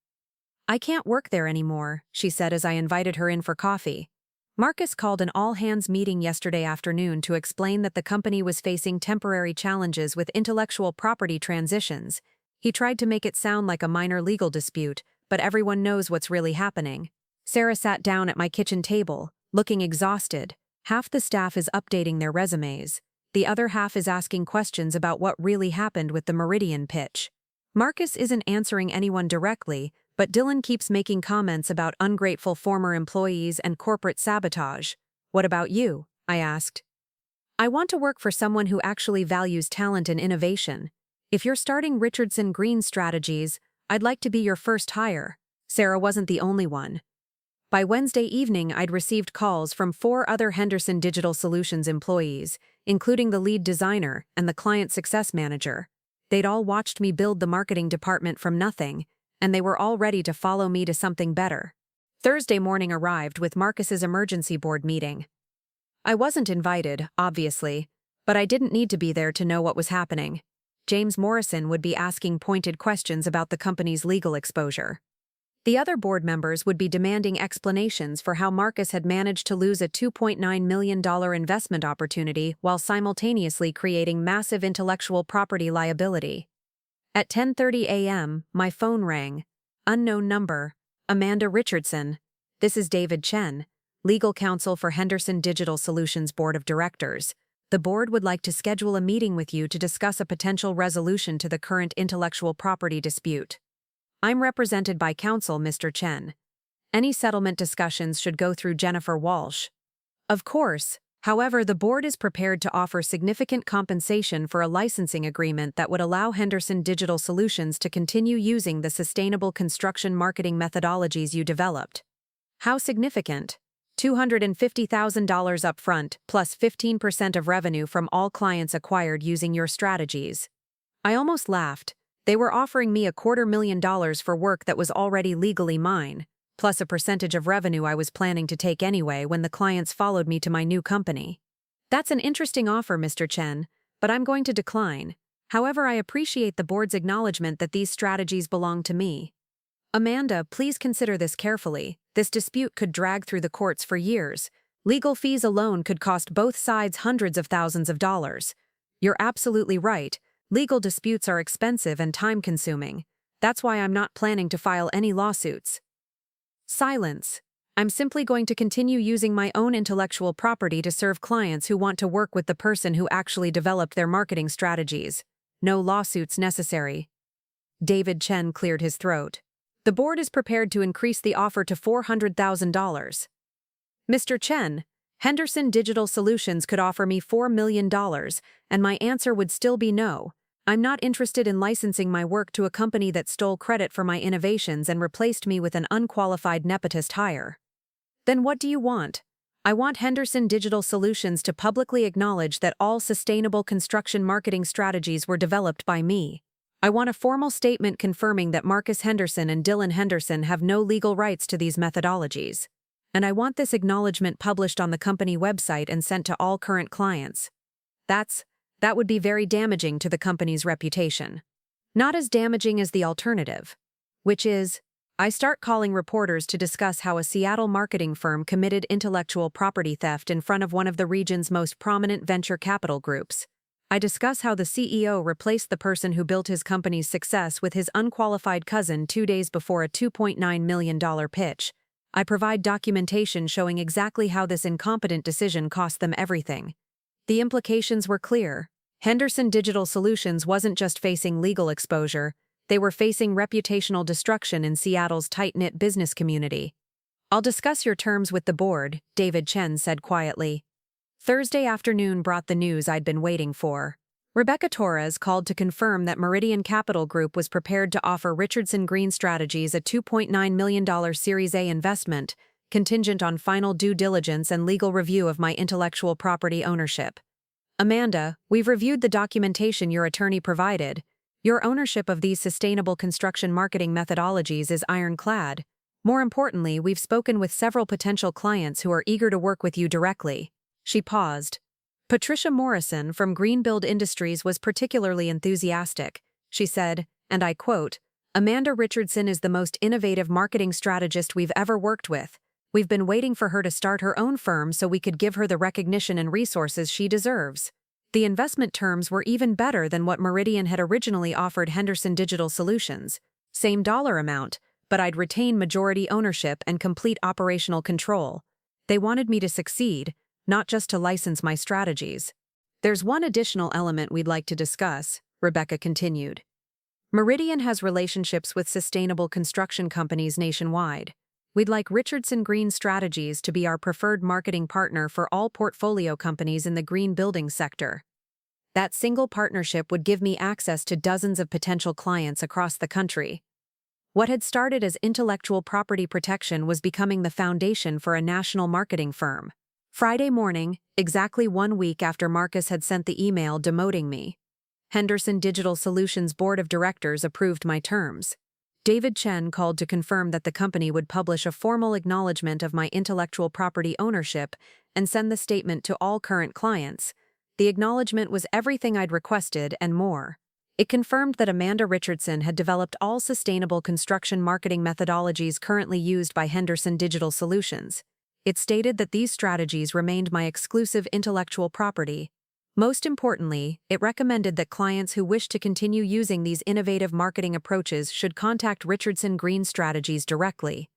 "I can't work there anymore," she said as I invited her in for coffee. Marcus called an all-hands meeting yesterday afternoon to explain that the company was facing temporary challenges with intellectual property transitions. He tried to make it sound like a minor legal dispute, but everyone knows what's really happening. Sarah sat down at my kitchen table, looking exhausted. Half the staff is updating their resumes. The other half is asking questions about what really happened with the Meridian pitch. Marcus isn't answering anyone directly, but Dylan keeps making comments about ungrateful former employees and corporate sabotage. "What about you?" I asked. "I want to work for someone who actually values talent and innovation. If you're starting Richardson Green Strategies, I'd like to be your first hire." Sarah wasn't the only one. By Wednesday evening, I'd received calls from 4 other Henderson Digital Solutions employees, including the lead designer and the client success manager. They'd all watched me build the marketing department from nothing, and they were all ready to follow me to something better. Thursday morning arrived with Marcus's emergency board meeting. I wasn't invited, obviously, but I didn't need to be there to know what was happening. James Morrison would be asking pointed questions about the company's legal exposure. The other board members would be demanding explanations for how Marcus had managed to lose a $2.9 million investment opportunity while simultaneously creating massive intellectual property liability. At 10:30 a.m., my phone rang. Unknown number. Amanda Richardson. This is David Chen, legal counsel for Henderson Digital Solutions Board of Directors. The board would like to schedule a meeting with you to discuss a potential resolution to the current intellectual property dispute. I'm represented by counsel, Mr. Chen. Any settlement discussions should go through Jennifer Walsh. Of course, however, the board is prepared to offer significant compensation for a licensing agreement that would allow Henderson Digital Solutions to continue using the sustainable construction marketing methodologies you developed. How significant? $250,000 upfront, plus 15% of revenue from all clients acquired using your strategies. I almost laughed. They were offering me $250,000 for work that was already legally mine, plus a percentage of revenue I was planning to take anyway when the clients followed me to my new company. That's an interesting offer, Mr. Chen, but I'm going to decline. However, I appreciate the board's acknowledgement that these strategies belong to me. Amanda, please consider this carefully. This dispute could drag through the courts for years. Legal fees alone could cost both sides hundreds of thousands of dollars. You're absolutely right. Legal disputes are expensive and time-consuming. That's why I'm not planning to file any lawsuits. Silence. I'm simply going to continue using my own intellectual property to serve clients who want to work with the person who actually developed their marketing strategies. No lawsuits necessary. David Chen cleared his throat. The board is prepared to increase the offer to $400,000. Mr. Chen, Henderson Digital Solutions could offer me $4 million, and my answer would still be no. I'm not interested in licensing my work to a company that stole credit for my innovations and replaced me with an unqualified nepotist hire. Then what do you want? I want Henderson Digital Solutions to publicly acknowledge that all sustainable construction marketing strategies were developed by me. I want a formal statement confirming that Marcus Henderson and Dylan Henderson have no legal rights to these methodologies. And I want this acknowledgement published on the company website and sent to all current clients. That would be very damaging to the company's reputation. Not as damaging as the alternative, which is, I start calling reporters to discuss how a Seattle marketing firm committed intellectual property theft in front of one of the region's most prominent venture capital groups. I discuss how the CEO replaced the person who built his company's success with his unqualified cousin 2 days before a $2.9 million pitch. I provide documentation showing exactly how this incompetent decision cost them everything. The implications were clear. Henderson Digital Solutions wasn't just facing legal exposure, they were facing reputational destruction in Seattle's tight-knit business community. I'll discuss your terms with the board, David Chen said quietly. Thursday afternoon brought the news I'd been waiting for. Rebecca Torres called to confirm that Meridian Capital Group was prepared to offer Richardson Green Strategies a $2.9 million Series A investment, contingent on final due diligence and legal review of my intellectual property ownership. Amanda, we've reviewed the documentation your attorney provided. Your ownership of these sustainable construction marketing methodologies is ironclad. More importantly, we've spoken with several potential clients who are eager to work with you directly. She paused. Patricia Morrison from Greenbuild Industries was particularly enthusiastic. She said, and I quote, "Amanda Richardson is the most innovative marketing strategist we've ever worked with. We've been waiting for her to start her own firm so we could give her the recognition and resources she deserves." The investment terms were even better than what Meridian had originally offered Henderson Digital Solutions. Same dollar amount, but I'd retain majority ownership and complete operational control. They wanted me to succeed, not just to license my strategies. There's one additional element we'd like to discuss, Rebecca continued. Meridian has relationships with sustainable construction companies nationwide. We'd like Richardson Green Strategies to be our preferred marketing partner for all portfolio companies in the green building sector. That single partnership would give me access to dozens of potential clients across the country. What had started as intellectual property protection was becoming the foundation for a national marketing firm. Friday morning, exactly 1 week after Marcus had sent the email demoting me, Henderson Digital Solutions Board of Directors approved my terms. David Chen called to confirm that the company would publish a formal acknowledgement of my intellectual property ownership and send the statement to all current clients. The acknowledgement was everything I'd requested and more. It confirmed that Amanda Richardson had developed all sustainable construction marketing methodologies currently used by Henderson Digital Solutions. It stated that these strategies remained my exclusive intellectual property. Most importantly, it recommended that clients who wish to continue using these innovative marketing approaches should contact Richardson Green Strategies directly.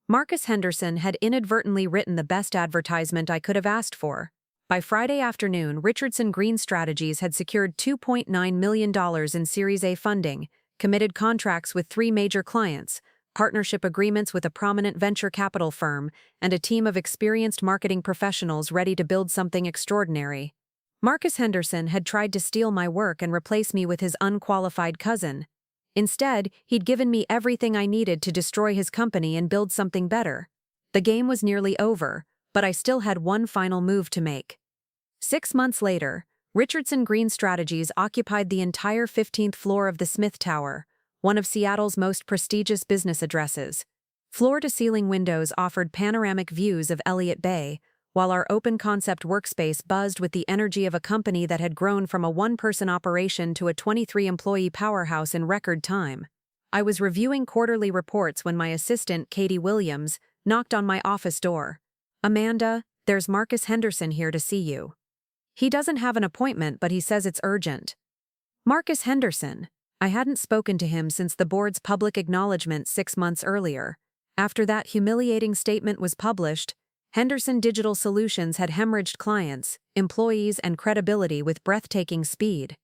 Marcus Henderson had inadvertently written the best advertisement I could have asked for. By Friday afternoon, Richardson Green Strategies had secured $2.9 million in Series A funding, committed contracts with 3 major clients, partnership agreements with a prominent venture capital firm, and a team of experienced marketing professionals ready to build something extraordinary. Marcus Henderson had tried to steal my work and replace me with his unqualified cousin. Instead, he'd given me everything I needed to destroy his company and build something better. The game was nearly over, but I still had one final move to make. 6 months later, Richardson Green Strategies occupied the entire 15th floor of the Smith Tower, one of Seattle's most prestigious business addresses. Floor-to-ceiling windows offered panoramic views of Elliott Bay, while our open-concept workspace buzzed with the energy of a company that had grown from a one-person operation to a 23-employee powerhouse in record time. I was reviewing quarterly reports when my assistant, Katie Williams, knocked on my office door. "Amanda, there's Marcus Henderson here to see you. He doesn't have an appointment, but he says it's urgent." Marcus Henderson. I hadn't spoken to him since the board's public acknowledgement 6 months earlier. After that humiliating statement was published, Henderson Digital Solutions had hemorrhaged clients, employees, and credibility with breathtaking speed.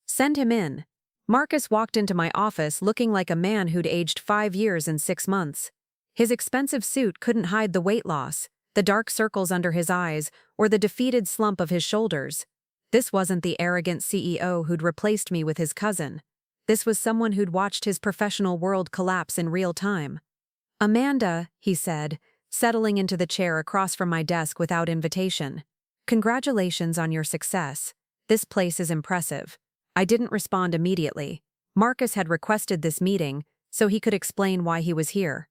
"Send him in." Marcus walked into my office looking like a man who'd aged 5 years and 6 months. His expensive suit couldn't hide the weight loss, the dark circles under his eyes, or the defeated slump of his shoulders. This wasn't the arrogant CEO who'd replaced me with his cousin. This was someone who'd watched his professional world collapse in real time. "Amanda," he said, settling into the chair across from my desk without invitation. "Congratulations on your success. This place is impressive." I didn't respond immediately. Marcus had requested this meeting, so he could explain why he was here.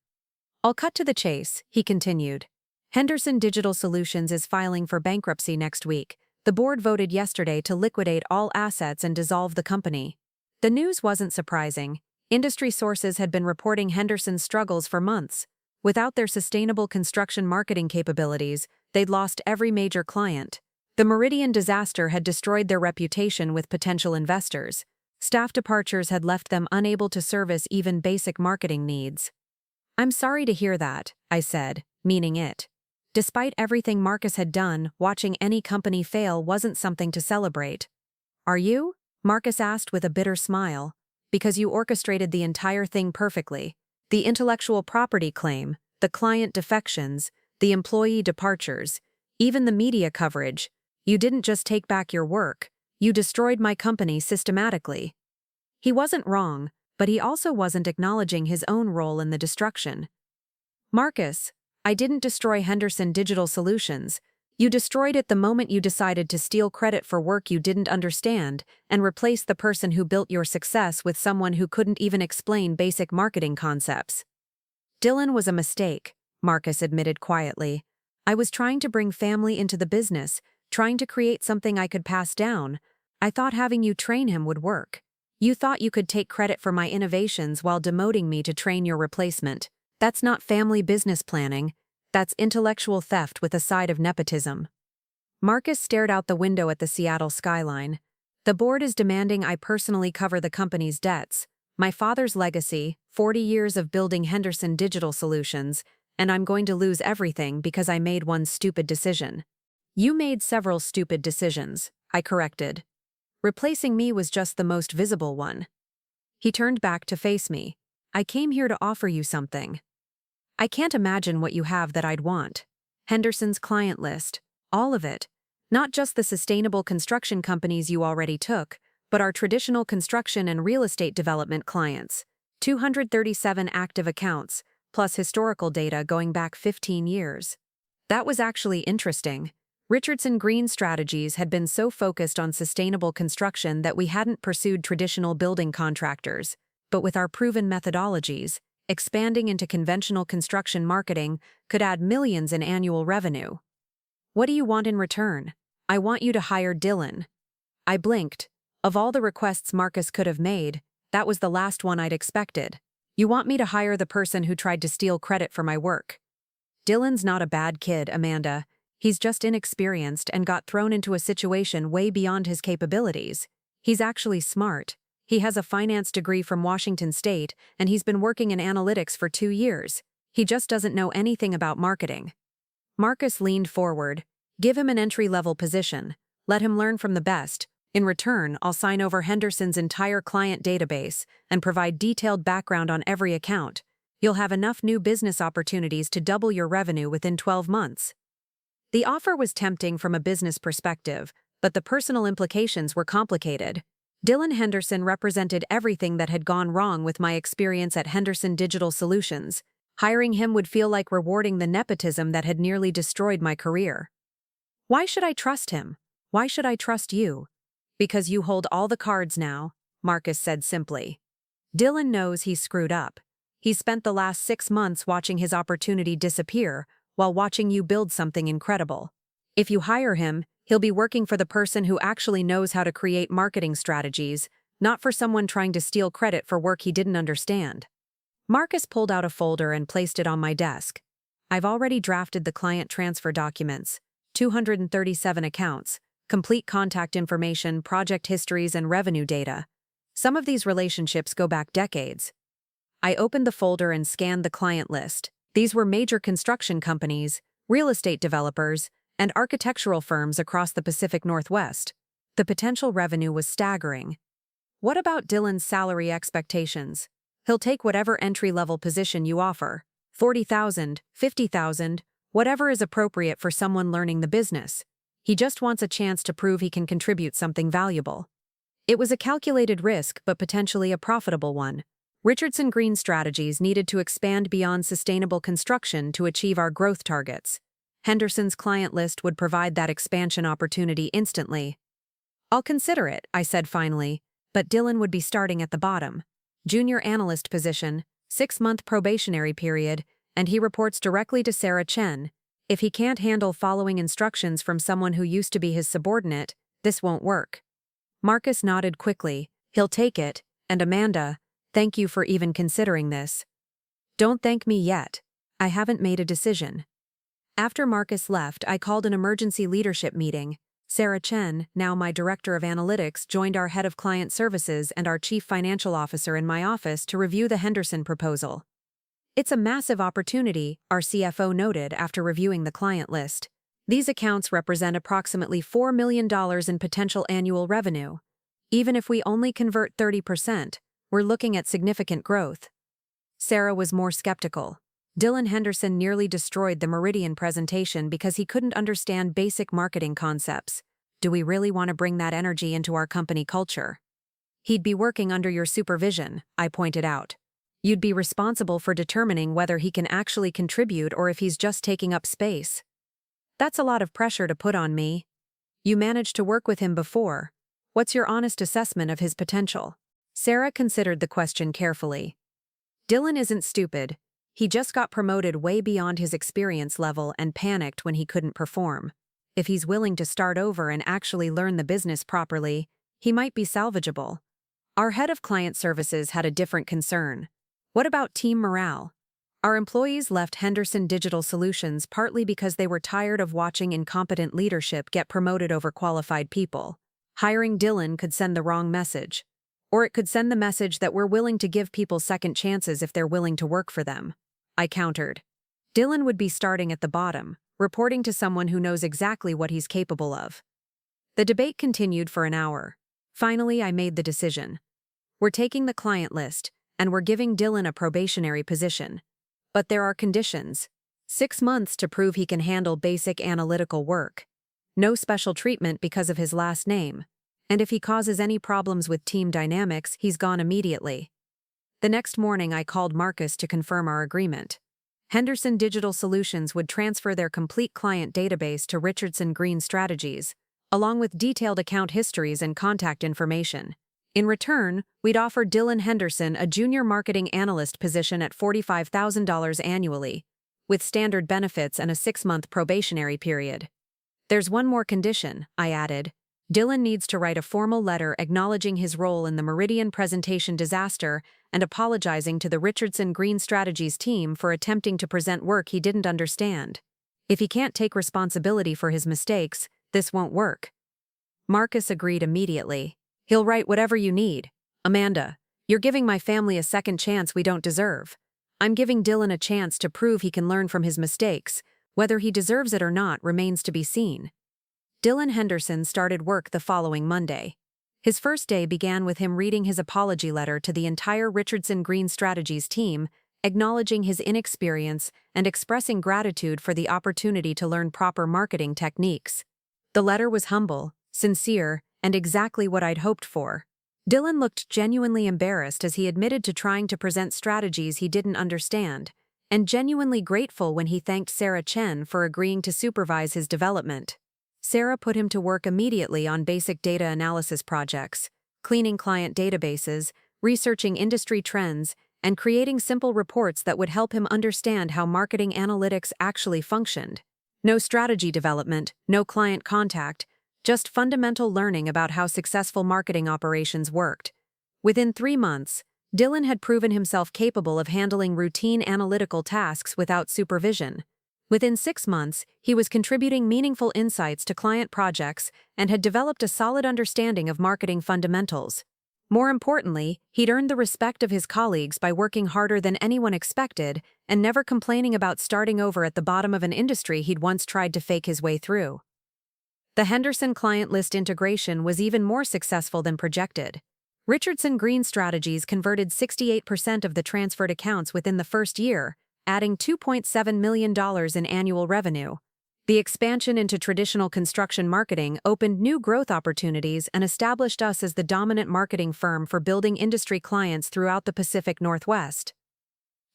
"I'll cut to the chase," he continued. "Henderson Digital Solutions is filing for bankruptcy next week. The board voted yesterday to liquidate all assets and dissolve the company." The news wasn't surprising. Industry sources had been reporting Henderson's struggles for months. Without their sustainable construction marketing capabilities, they'd lost every major client. The Meridian disaster had destroyed their reputation with potential investors. Staff departures had left them unable to service even basic marketing needs. "I'm sorry to hear that," I said, meaning it. Despite everything Marcus had done, watching any company fail wasn't something to celebrate. "Are you?" Marcus asked with a bitter smile. "Because you orchestrated the entire thing perfectly. The intellectual property claim, the client defections, the employee departures, even the media coverage. You didn't just take back your work, you destroyed my company systematically." He wasn't wrong, but he also wasn't acknowledging his own role in the destruction. "Marcus, I didn't destroy Henderson Digital Solutions. You destroyed it the moment you decided to steal credit for work you didn't understand and replace the person who built your success with someone who couldn't even explain basic marketing concepts." "Dylan was a mistake," Marcus admitted quietly. "I was trying to bring family into the business, trying to create something I could pass down. I thought having you train him would work. You thought you could take credit for my innovations while demoting me to train your replacement. That's not family business planning. That's intellectual theft with a side of nepotism." Marcus stared out the window at the Seattle skyline. "The board is demanding I personally cover the company's debts. My father's legacy, 40 years of building Henderson Digital Solutions, and I'm going to lose everything because I made one stupid decision." "You made several stupid decisions," I corrected. "Replacing me was just the most visible one." He turned back to face me. "I came here to offer you something. I can't imagine what you have that I'd want. Henderson's client list, all of it. Not just the sustainable construction companies you already took, but our traditional construction and real estate development clients. 237 active accounts, plus historical data going back 15 years. That was actually interesting. Richardson Green Strategies had been so focused on sustainable construction that we hadn't pursued traditional building contractors, but with our proven methodologies, expanding into conventional construction marketing could add millions in annual revenue. "What do you want in return?" "I want you to hire Dylan." I blinked. Of all the requests Marcus could have made, that was the last one I'd expected. You want me to hire the person who tried to steal credit for my work? Dylan's not a bad kid, Amanda. He's just inexperienced and got thrown into a situation way beyond his capabilities. He's actually smart. He has a finance degree from Washington State, and he's been working in analytics for 2 years. He just doesn't know anything about marketing. Marcus leaned forward. Give him an entry-level position. Let him learn from the best. In return, I'll sign over Henderson's entire client database and provide detailed background on every account. You'll have enough new business opportunities to double your revenue within 12 months. The offer was tempting from a business perspective, but the personal implications were complicated. Dylan Henderson represented everything that had gone wrong with my experience at Henderson Digital Solutions. Hiring him would feel like rewarding the nepotism that had nearly destroyed my career. Why should I trust him? Why should I trust you? Because you hold all the cards now, Marcus said simply. Dylan knows he's screwed up. He spent the last 6 months watching his opportunity disappear while watching you build something incredible. If you hire him, he'll be working for the person who actually knows how to create marketing strategies, not for someone trying to steal credit for work he didn't understand. Marcus pulled out a folder and placed it on my desk. I've already drafted the client transfer documents, 237 accounts, complete contact information, project histories, and revenue data. Some of these relationships go back decades. I opened the folder and scanned the client list. These were major construction companies, real estate developers, and architectural firms across the Pacific Northwest. The potential revenue was staggering. What about Dylan's salary expectations? He'll take whatever entry-level position you offer, $40,000, $50,000, whatever is appropriate for someone learning the business. He just wants a chance to prove he can contribute something valuable. It was a calculated risk, but potentially a profitable one. Richardson Green Strategies needed to expand beyond sustainable construction to achieve our growth targets. Henderson's client list would provide that expansion opportunity instantly. I'll consider it, I said finally, but Dylan would be starting at the bottom. Junior analyst position, 6-month probationary period, and he reports directly to Sarah Chen. If he can't handle following instructions from someone who used to be his subordinate, this won't work. Marcus nodded quickly. He'll take it, and Amanda, thank you for even considering this. Don't thank me yet. I haven't made a decision. After Marcus left, I called an emergency leadership meeting. Sarah Chen, now my director of analytics, joined our head of client services and our chief financial officer in my office to review the Henderson proposal. It's a massive opportunity, our CFO noted after reviewing the client list. These accounts represent approximately $4 million in potential annual revenue. Even if we only convert 30%, we're looking at significant growth. Sarah was more skeptical. Dylan Henderson nearly destroyed the Meridian presentation because he couldn't understand basic marketing concepts. Do we really want to bring that energy into our company culture? He'd be working under your supervision, I pointed out. You'd be responsible for determining whether he can actually contribute or if he's just taking up space. That's a lot of pressure to put on me. You managed to work with him before. What's your honest assessment of his potential? Sarah considered the question carefully. Dylan isn't stupid. He just got promoted way beyond his experience level and panicked when he couldn't perform. If he's willing to start over and actually learn the business properly, he might be salvageable. Our head of client services had a different concern. What about team morale? Our employees left Henderson Digital Solutions partly because they were tired of watching incompetent leadership get promoted over qualified people. Hiring Dylan could send the wrong message. Or it could send the message that we're willing to give people second chances if they're willing to work for them. I countered. Dylan would be starting at the bottom, reporting to someone who knows exactly what he's capable of. The debate continued for an hour. Finally, I made the decision. We're taking the client list, and we're giving Dylan a probationary position. But there are conditions. 6 months to prove he can handle basic analytical work. No special treatment because of his last name. And if he causes any problems with team dynamics, he's gone immediately. The next morning, I called Marcus to confirm our agreement. Henderson Digital Solutions would transfer their complete client database to Richardson Green Strategies, along with detailed account histories and contact information. In return, we'd offer Dylan Henderson a junior marketing analyst position at $45,000 annually, with standard benefits and a 6-month probationary period. There's one more condition, I added. Dylan needs to write a formal letter acknowledging his role in the Meridian presentation disaster and apologizing to the Richardson Green Strategies team for attempting to present work he didn't understand. If he can't take responsibility for his mistakes, this won't work. Marcus agreed immediately. He'll write whatever you need. Amanda, you're giving my family a second chance we don't deserve. I'm giving Dylan a chance to prove he can learn from his mistakes. Whether he deserves it or not remains to be seen. Dylan Henderson started work the following Monday. His first day began with him reading his apology letter to the entire Richardson Green Strategies team, acknowledging his inexperience and expressing gratitude for the opportunity to learn proper marketing techniques. The letter was humble, sincere, and exactly what I'd hoped for. Dylan looked genuinely embarrassed as he admitted to trying to present strategies he didn't understand, and genuinely grateful when he thanked Sarah Chen for agreeing to supervise his development. Sarah put him to work immediately on basic data analysis projects, cleaning client databases, researching industry trends, and creating simple reports that would help him understand how marketing analytics actually functioned. No strategy development, no client contact, just fundamental learning about how successful marketing operations worked. Within 3 months, Dylan had proven himself capable of handling routine analytical tasks without supervision. Within 6 months, he was contributing meaningful insights to client projects and had developed a solid understanding of marketing fundamentals. More importantly, he'd earned the respect of his colleagues by working harder than anyone expected and never complaining about starting over at the bottom of an industry he'd once tried to fake his way through. The Henderson client list integration was even more successful than projected. Richardson Green Strategies converted 68% of the transferred accounts within the first year, adding $2.7 million in annual revenue. The expansion into traditional construction marketing opened new growth opportunities and established us as the dominant marketing firm for building industry clients throughout the Pacific Northwest.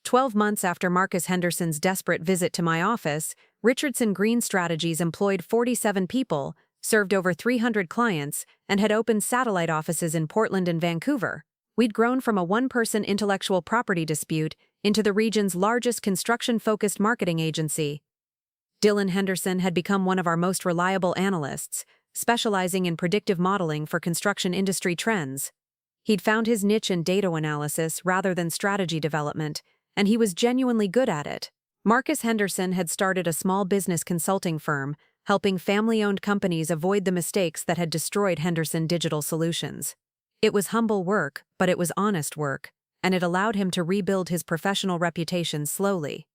12 months after Marcus Henderson's desperate visit to my office, Richardson Green Strategies employed 47 people, served over 300 clients, and had opened satellite offices in Portland and Vancouver. We'd grown from a one-person intellectual property dispute into the region's largest construction-focused marketing agency. Dylan Henderson had become one of our most reliable analysts, specializing in predictive modeling for construction industry trends. He'd found his niche in data analysis rather than strategy development, and he was genuinely good at it. Marcus Henderson had started a small business consulting firm, helping family-owned companies avoid the mistakes that had destroyed Henderson Digital Solutions. It was humble work, but it was honest work, and it allowed him to rebuild his professional reputation slowly.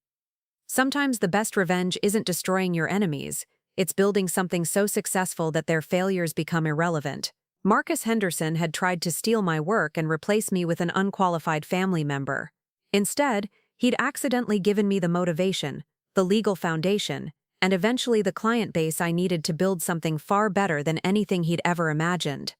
Sometimes the best revenge isn't destroying your enemies, it's building something so successful that their failures become irrelevant. Marcus Henderson had tried to steal my work and replace me with an unqualified family member. Instead, he'd accidentally given me the motivation, the legal foundation, and eventually the client base I needed to build something far better than anything he'd ever imagined.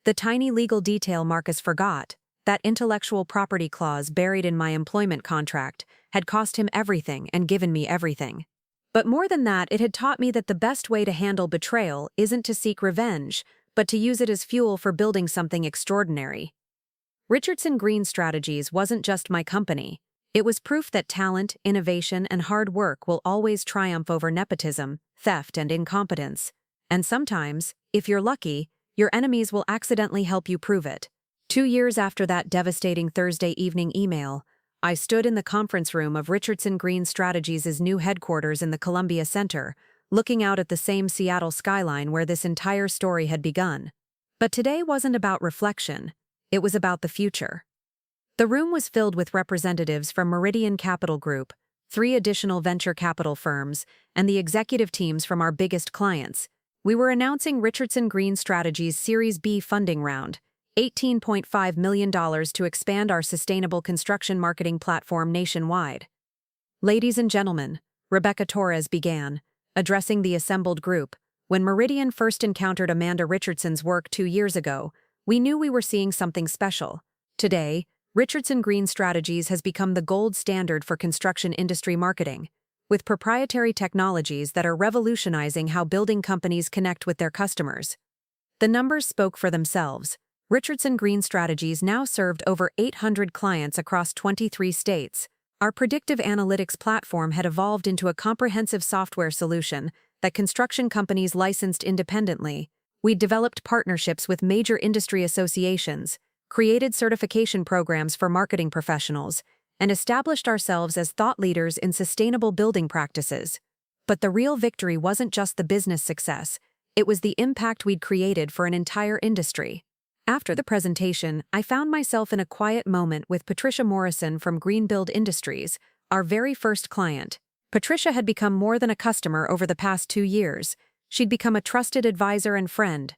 The tiny legal detail Marcus forgot, that intellectual property clause buried in my employment contract, had cost him everything and given me everything. But more than that, it had taught me that the best way to handle betrayal isn't to seek revenge, but to use it as fuel for building something extraordinary. Richardson Green Strategies wasn't just my company. It was proof that talent, innovation, and hard work will always triumph over nepotism, theft, and incompetence. And sometimes, if you're lucky, your enemies will accidentally help you prove it. 2 years after that devastating Thursday evening email, I stood in the conference room of Richardson Green Strategies' new headquarters in the Columbia Center, looking out at the same Seattle skyline where this entire story had begun. But today wasn't about reflection, it was about the future. The room was filled with representatives from Meridian Capital Group, 3 additional venture capital firms, and the executive teams from our biggest clients. We were announcing Richardson Green Strategies' Series B funding round, $18.5 million to expand our sustainable construction marketing platform nationwide. Ladies and gentlemen, Rebecca Torres began, addressing the assembled group. When Meridian first encountered Amanda Richardson's work 2 years ago, we knew we were seeing something special. Today, Richardson Green Strategies has become the gold standard for construction industry marketing, with proprietary technologies that are revolutionizing how building companies connect with their customers. The numbers spoke for themselves. Richardson Green Strategies now served over 800 clients across 23 states. Our predictive analytics platform had evolved into a comprehensive software solution that construction companies licensed independently, We'd developed partnerships with major industry associations, created certification programs for marketing professionals, and established ourselves as thought leaders in sustainable building practices. But the real victory wasn't just the business success, it was the impact we'd created for an entire industry. After the presentation, I found myself in a quiet moment with Patricia Morrison from Greenbuild Industries, our very first client. Patricia had become more than a customer over the past 2 years. She'd become a trusted advisor and friend.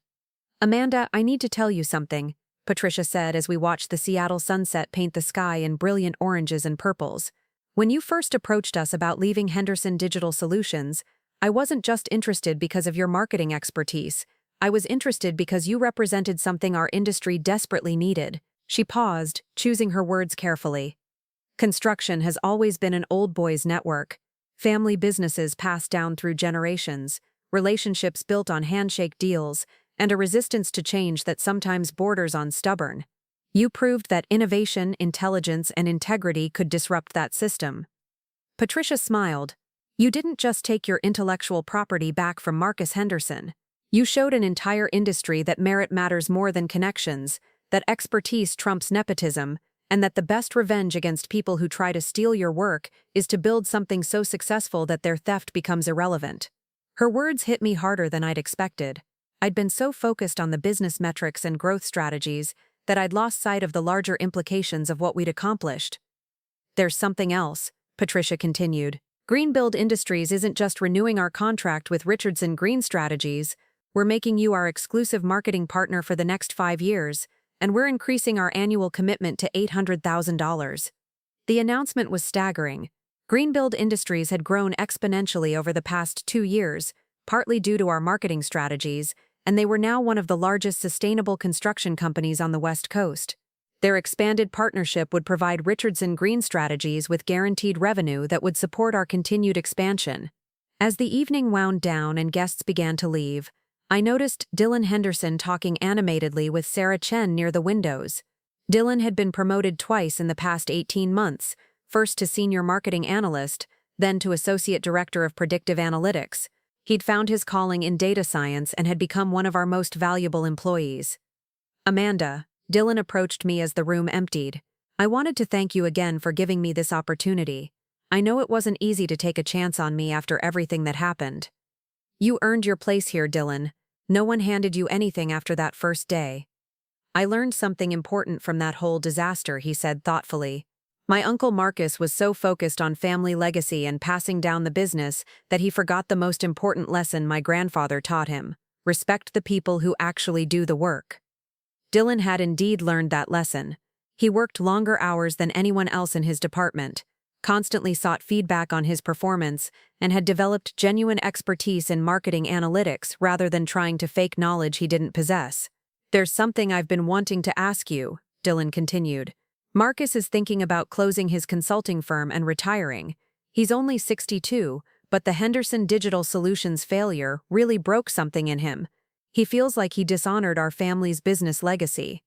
"Amanda, I need to tell you something," Patricia said as we watched the Seattle sunset paint the sky in brilliant oranges and purples. "When you first approached us about leaving Henderson Digital Solutions, I wasn't just interested because of your marketing expertise. I was interested because you represented something our industry desperately needed." She paused, choosing her words carefully. Construction has always been an old boys' network. Family businesses passed down through generations, relationships built on handshake deals, and a resistance to change that sometimes borders on stubborn. You proved that innovation, intelligence, and integrity could disrupt that system. Patricia smiled. "You didn't just take your intellectual property back from Marcus Henderson. You showed an entire industry that merit matters more than connections, that expertise trumps nepotism, and that the best revenge against people who try to steal your work is to build something so successful that their theft becomes irrelevant." Her words hit me harder than I'd expected. I'd been so focused on the business metrics and growth strategies that I'd lost sight of the larger implications of what we'd accomplished. "There's something else," Patricia continued. "Greenbuild Industries isn't just renewing our contract with Richardson Green Strategies, we're making you our exclusive marketing partner for the next 5 years, and we're increasing our annual commitment to $800,000. The announcement was staggering. Greenbuild Industries had grown exponentially over the past 2 years, partly due to our marketing strategies, and they were now one of the largest sustainable construction companies on the West Coast. Their expanded partnership would provide Richardson Green Strategies with guaranteed revenue that would support our continued expansion. As the evening wound down and guests began to leave, I noticed Dylan Henderson talking animatedly with Sarah Chen near the windows. Dylan had been promoted twice in the past 18 months, first to senior marketing analyst, then to associate director of predictive analytics. He'd found his calling in data science and had become one of our most valuable employees. "Amanda," Dylan approached me as the room emptied. "I wanted to thank you again for giving me this opportunity. I know it wasn't easy to take a chance on me after everything that happened." "You earned your place here, Dylan. No one handed you anything after that first day." "I learned something important from that whole disaster," he said thoughtfully. "My uncle Marcus was so focused on family legacy and passing down the business that he forgot the most important lesson my grandfather taught him: respect the people who actually do the work." Dylan had indeed learned that lesson. He worked longer hours than anyone else in his department, constantly sought feedback on his performance, and had developed genuine expertise in marketing analytics rather than trying to fake knowledge he didn't possess. "There's something I've been wanting to ask you," Dylan continued. "Marcus is thinking about closing his consulting firm and retiring. He's only 62, but the Henderson Digital Solutions failure really broke something in him. He feels like he dishonored our family's business legacy."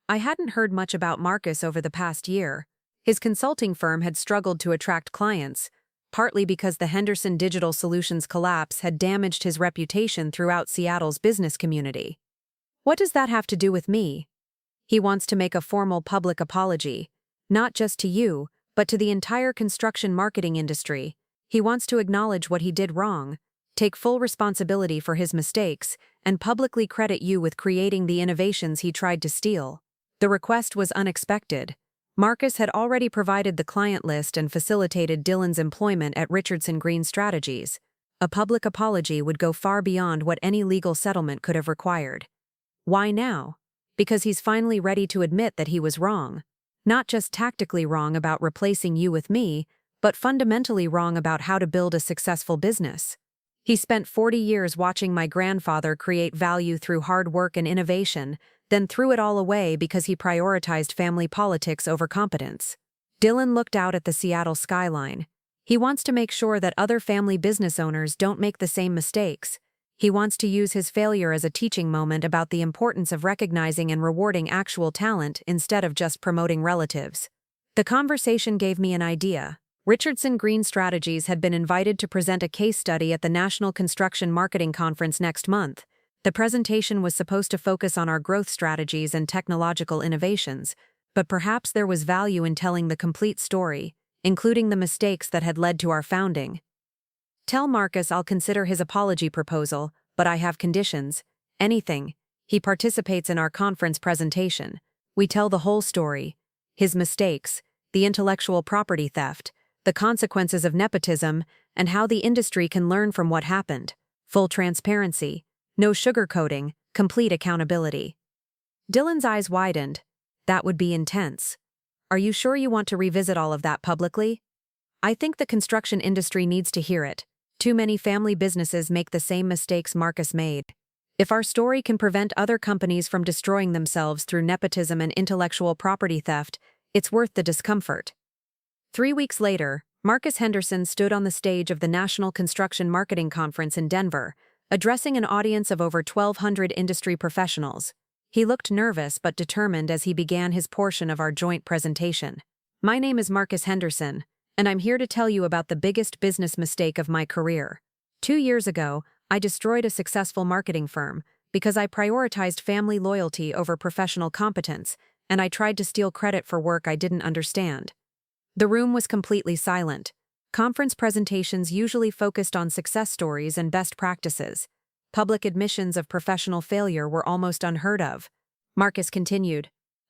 I hadn't heard much about Marcus over the past year. His consulting firm had struggled to attract clients, partly because the Henderson Digital Solutions collapse had damaged his reputation throughout Seattle's business community. "What does that have to do with me?" "He wants to make a formal public apology, not just to you, but to the entire construction marketing industry. He wants to acknowledge what he did wrong, take full responsibility for his mistakes, and publicly credit you with creating the innovations he tried to steal." The request was unexpected. Marcus had already provided the client list and facilitated Dylan's employment at Richardson Green Strategies. A public apology would go far beyond what any legal settlement could have required. Why now? Because he's finally ready to admit that he was wrong. Not just tactically wrong about replacing you with me, but fundamentally wrong about how to build a successful business. He spent 40 years watching my grandfather create value through hard work and innovation, then threw it all away because he prioritized family politics over competence. Dylan looked out at the Seattle skyline. He wants to make sure that other family business owners don't make the same mistakes. He wants to use his failure as a teaching moment about the importance of recognizing and rewarding actual talent instead of just promoting relatives. The conversation gave me an idea. Richardson Green Strategies had been invited to present a case study at the National Construction Marketing Conference next month. The presentation was supposed to focus on our growth strategies and technological innovations, but perhaps there was value in telling the complete story, including the mistakes that had led to our founding. Tell Marcus I'll consider his apology proposal, but I have conditions. Anything. He participates in our conference presentation. We tell the whole story. His mistakes, the intellectual property theft, the consequences of nepotism, and how the industry can learn from what happened. Full transparency. No sugarcoating, complete accountability. Dylan's eyes widened. That would be intense. Are you sure you want to revisit all of that publicly? I think the construction industry needs to hear it. Too many family businesses make the same mistakes Marcus made. If our story can prevent other companies from destroying themselves through nepotism and intellectual property theft, it's worth the discomfort. 3 weeks later, Marcus Henderson stood on the stage of the National Construction Marketing Conference in Denver, addressing an audience of over 1,200 industry professionals. He looked nervous but determined as he began his portion of our joint presentation. My name is Marcus Henderson, and I'm here to tell you about the biggest business mistake of my career. 2 years ago, I destroyed a successful marketing firm because I prioritized family loyalty over professional competence, and I tried to steal credit for work I didn't understand. The room was completely silent. Conference presentations usually focused on success stories and best practices. Public admissions of professional failure were almost unheard of. Marcus continued.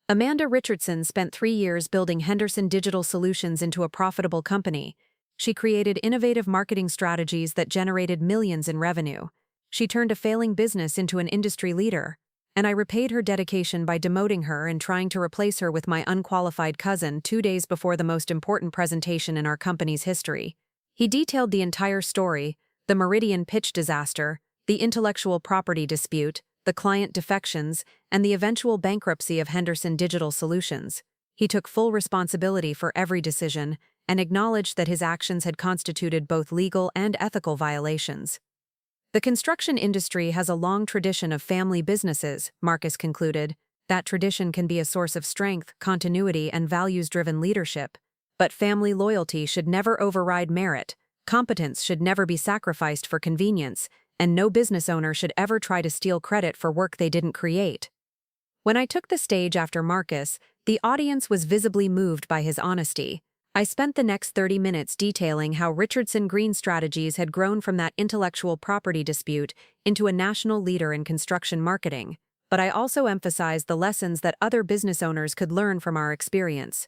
Amanda Richardson spent 3 years building Henderson Digital Solutions into a profitable company. She created innovative marketing strategies that generated millions in revenue. She turned a failing business into an industry leader. And I repaid her dedication by demoting her and trying to replace her with my unqualified cousin 2 days before the most important presentation in our company's history. He detailed the entire story, the Meridian pitch disaster, the intellectual property dispute, the client defections, and the eventual bankruptcy of Henderson Digital Solutions. He took full responsibility for every decision and acknowledged that his actions had constituted both legal and ethical violations. The construction industry has a long tradition of family businesses, Marcus concluded. That tradition can be a source of strength, continuity, and values-driven leadership. But family loyalty should never override merit, competence should never be sacrificed for convenience, and no business owner should ever try to steal credit for work they didn't create. When I took the stage after Marcus, the audience was visibly moved by his honesty. I spent the next 30 minutes detailing how Richardson Green Strategies had grown from that intellectual property dispute into a national leader in construction marketing, but I also emphasized the lessons that other business owners could learn from our experience.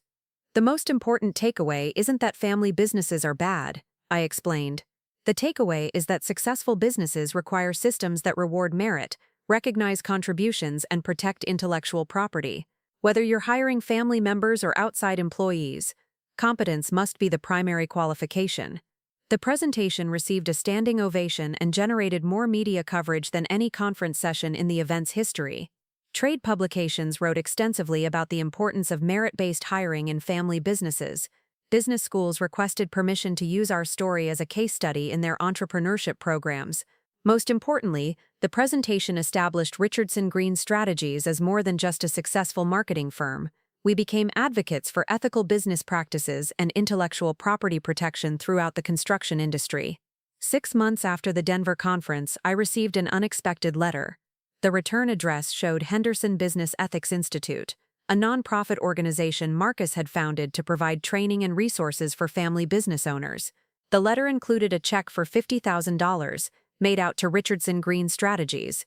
The most important takeaway isn't that family businesses are bad, I explained. The takeaway is that successful businesses require systems that reward merit, recognize contributions, and protect intellectual property. Whether you're hiring family members or outside employees, competence must be the primary qualification. The presentation received a standing ovation and generated more media coverage than any conference session in the event's history. Trade publications wrote extensively about the importance of merit-based hiring in family businesses. Business schools requested permission to use our story as a case study in their entrepreneurship programs. Most importantly, the presentation established Richardson Green Strategies as more than just a successful marketing firm. We became advocates for ethical business practices and intellectual property protection throughout the construction industry. 6 months after the Denver conference, I received an unexpected letter. The return address showed Henderson Business Ethics Institute, a nonprofit organization Marcus had founded to provide training and resources for family business owners. The letter included a check for $50,000, made out to Richardson Green Strategies.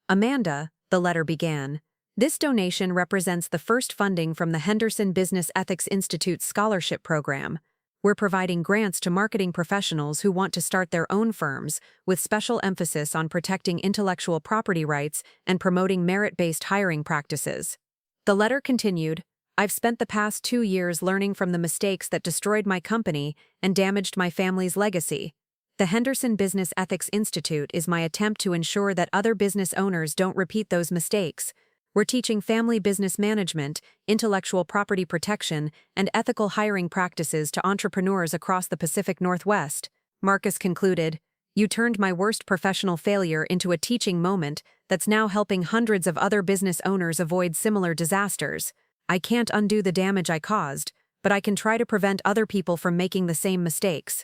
Amanda, the letter began, this donation represents the first funding from the Henderson Business Ethics Institute's scholarship program. We're providing grants to marketing professionals who want to start their own firms, with special emphasis on protecting intellectual property rights and promoting merit-based hiring practices. The letter continued, I've spent the past 2 years learning from the mistakes that destroyed my company and damaged my family's legacy. The Henderson Business Ethics Institute is my attempt to ensure that other business owners don't repeat those mistakes. We're teaching family business management, intellectual property protection, and ethical hiring practices to entrepreneurs across the Pacific Northwest. Marcus concluded, You turned my worst professional failure into a teaching moment that's now helping hundreds of other business owners avoid similar disasters. I can't undo the damage I caused, but I can try to prevent other people from making the same mistakes.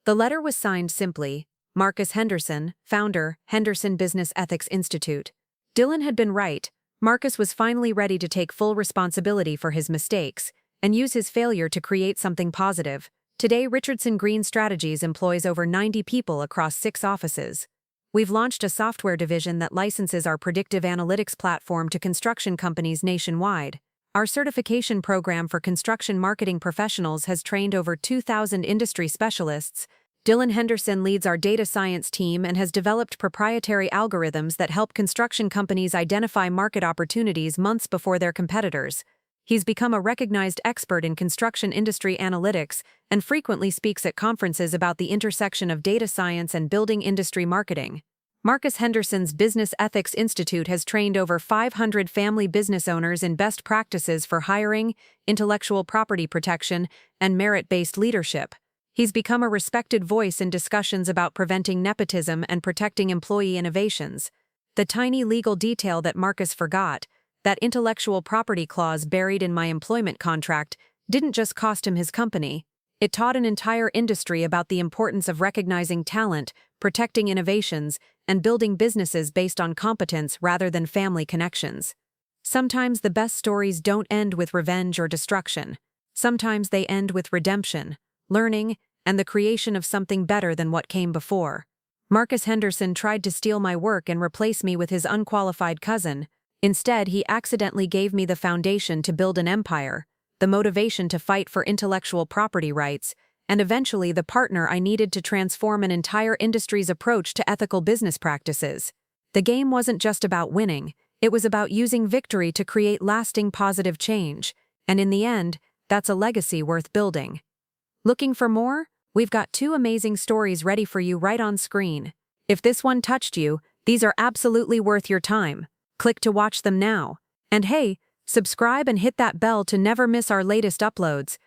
The letter was signed simply, Marcus Henderson, founder, Henderson Business Ethics Institute. Dylan had been right. Marcus was finally ready to take full responsibility for his mistakes and use his failure to create something positive. Today, Richardson Green Strategies employs over 90 people across 6 offices. We've launched a software division that licenses our predictive analytics platform to construction companies nationwide. Our certification program for construction marketing professionals has trained over 2,000 industry specialists. Dylan Henderson leads our data science team and has developed proprietary algorithms that help construction companies identify market opportunities months before their competitors. He's become a recognized expert in construction industry analytics and frequently speaks at conferences about the intersection of data science and building industry marketing. Marcus Henderson's Business Ethics Institute has trained over 500 family business owners in best practices for hiring, intellectual property protection, and merit-based leadership. He's become a respected voice in discussions about preventing nepotism and protecting employee innovations. The tiny legal detail that Marcus forgot, that intellectual property clause buried in my employment contract, didn't just cost him his company. It taught an entire industry about the importance of recognizing talent, protecting innovations, and building businesses based on competence rather than family connections. Sometimes the best stories don't end with revenge or destruction. Sometimes they end with redemption, learning, and the creation of something better than what came before. Marcus Henderson tried to steal my work and replace me with his unqualified cousin. Instead, he accidentally gave me the foundation to build an empire, the motivation to fight for intellectual property rights, and eventually the partner I needed to transform an entire industry's approach to ethical business practices. The game wasn't just about winning, it was about using victory to create lasting positive change, and in the end, that's a legacy worth building. Looking for more? We've got 2 amazing stories ready for you right on screen. If this one touched you, these are absolutely worth your time. Click to watch them now. And hey, subscribe and hit that bell to never miss our latest uploads.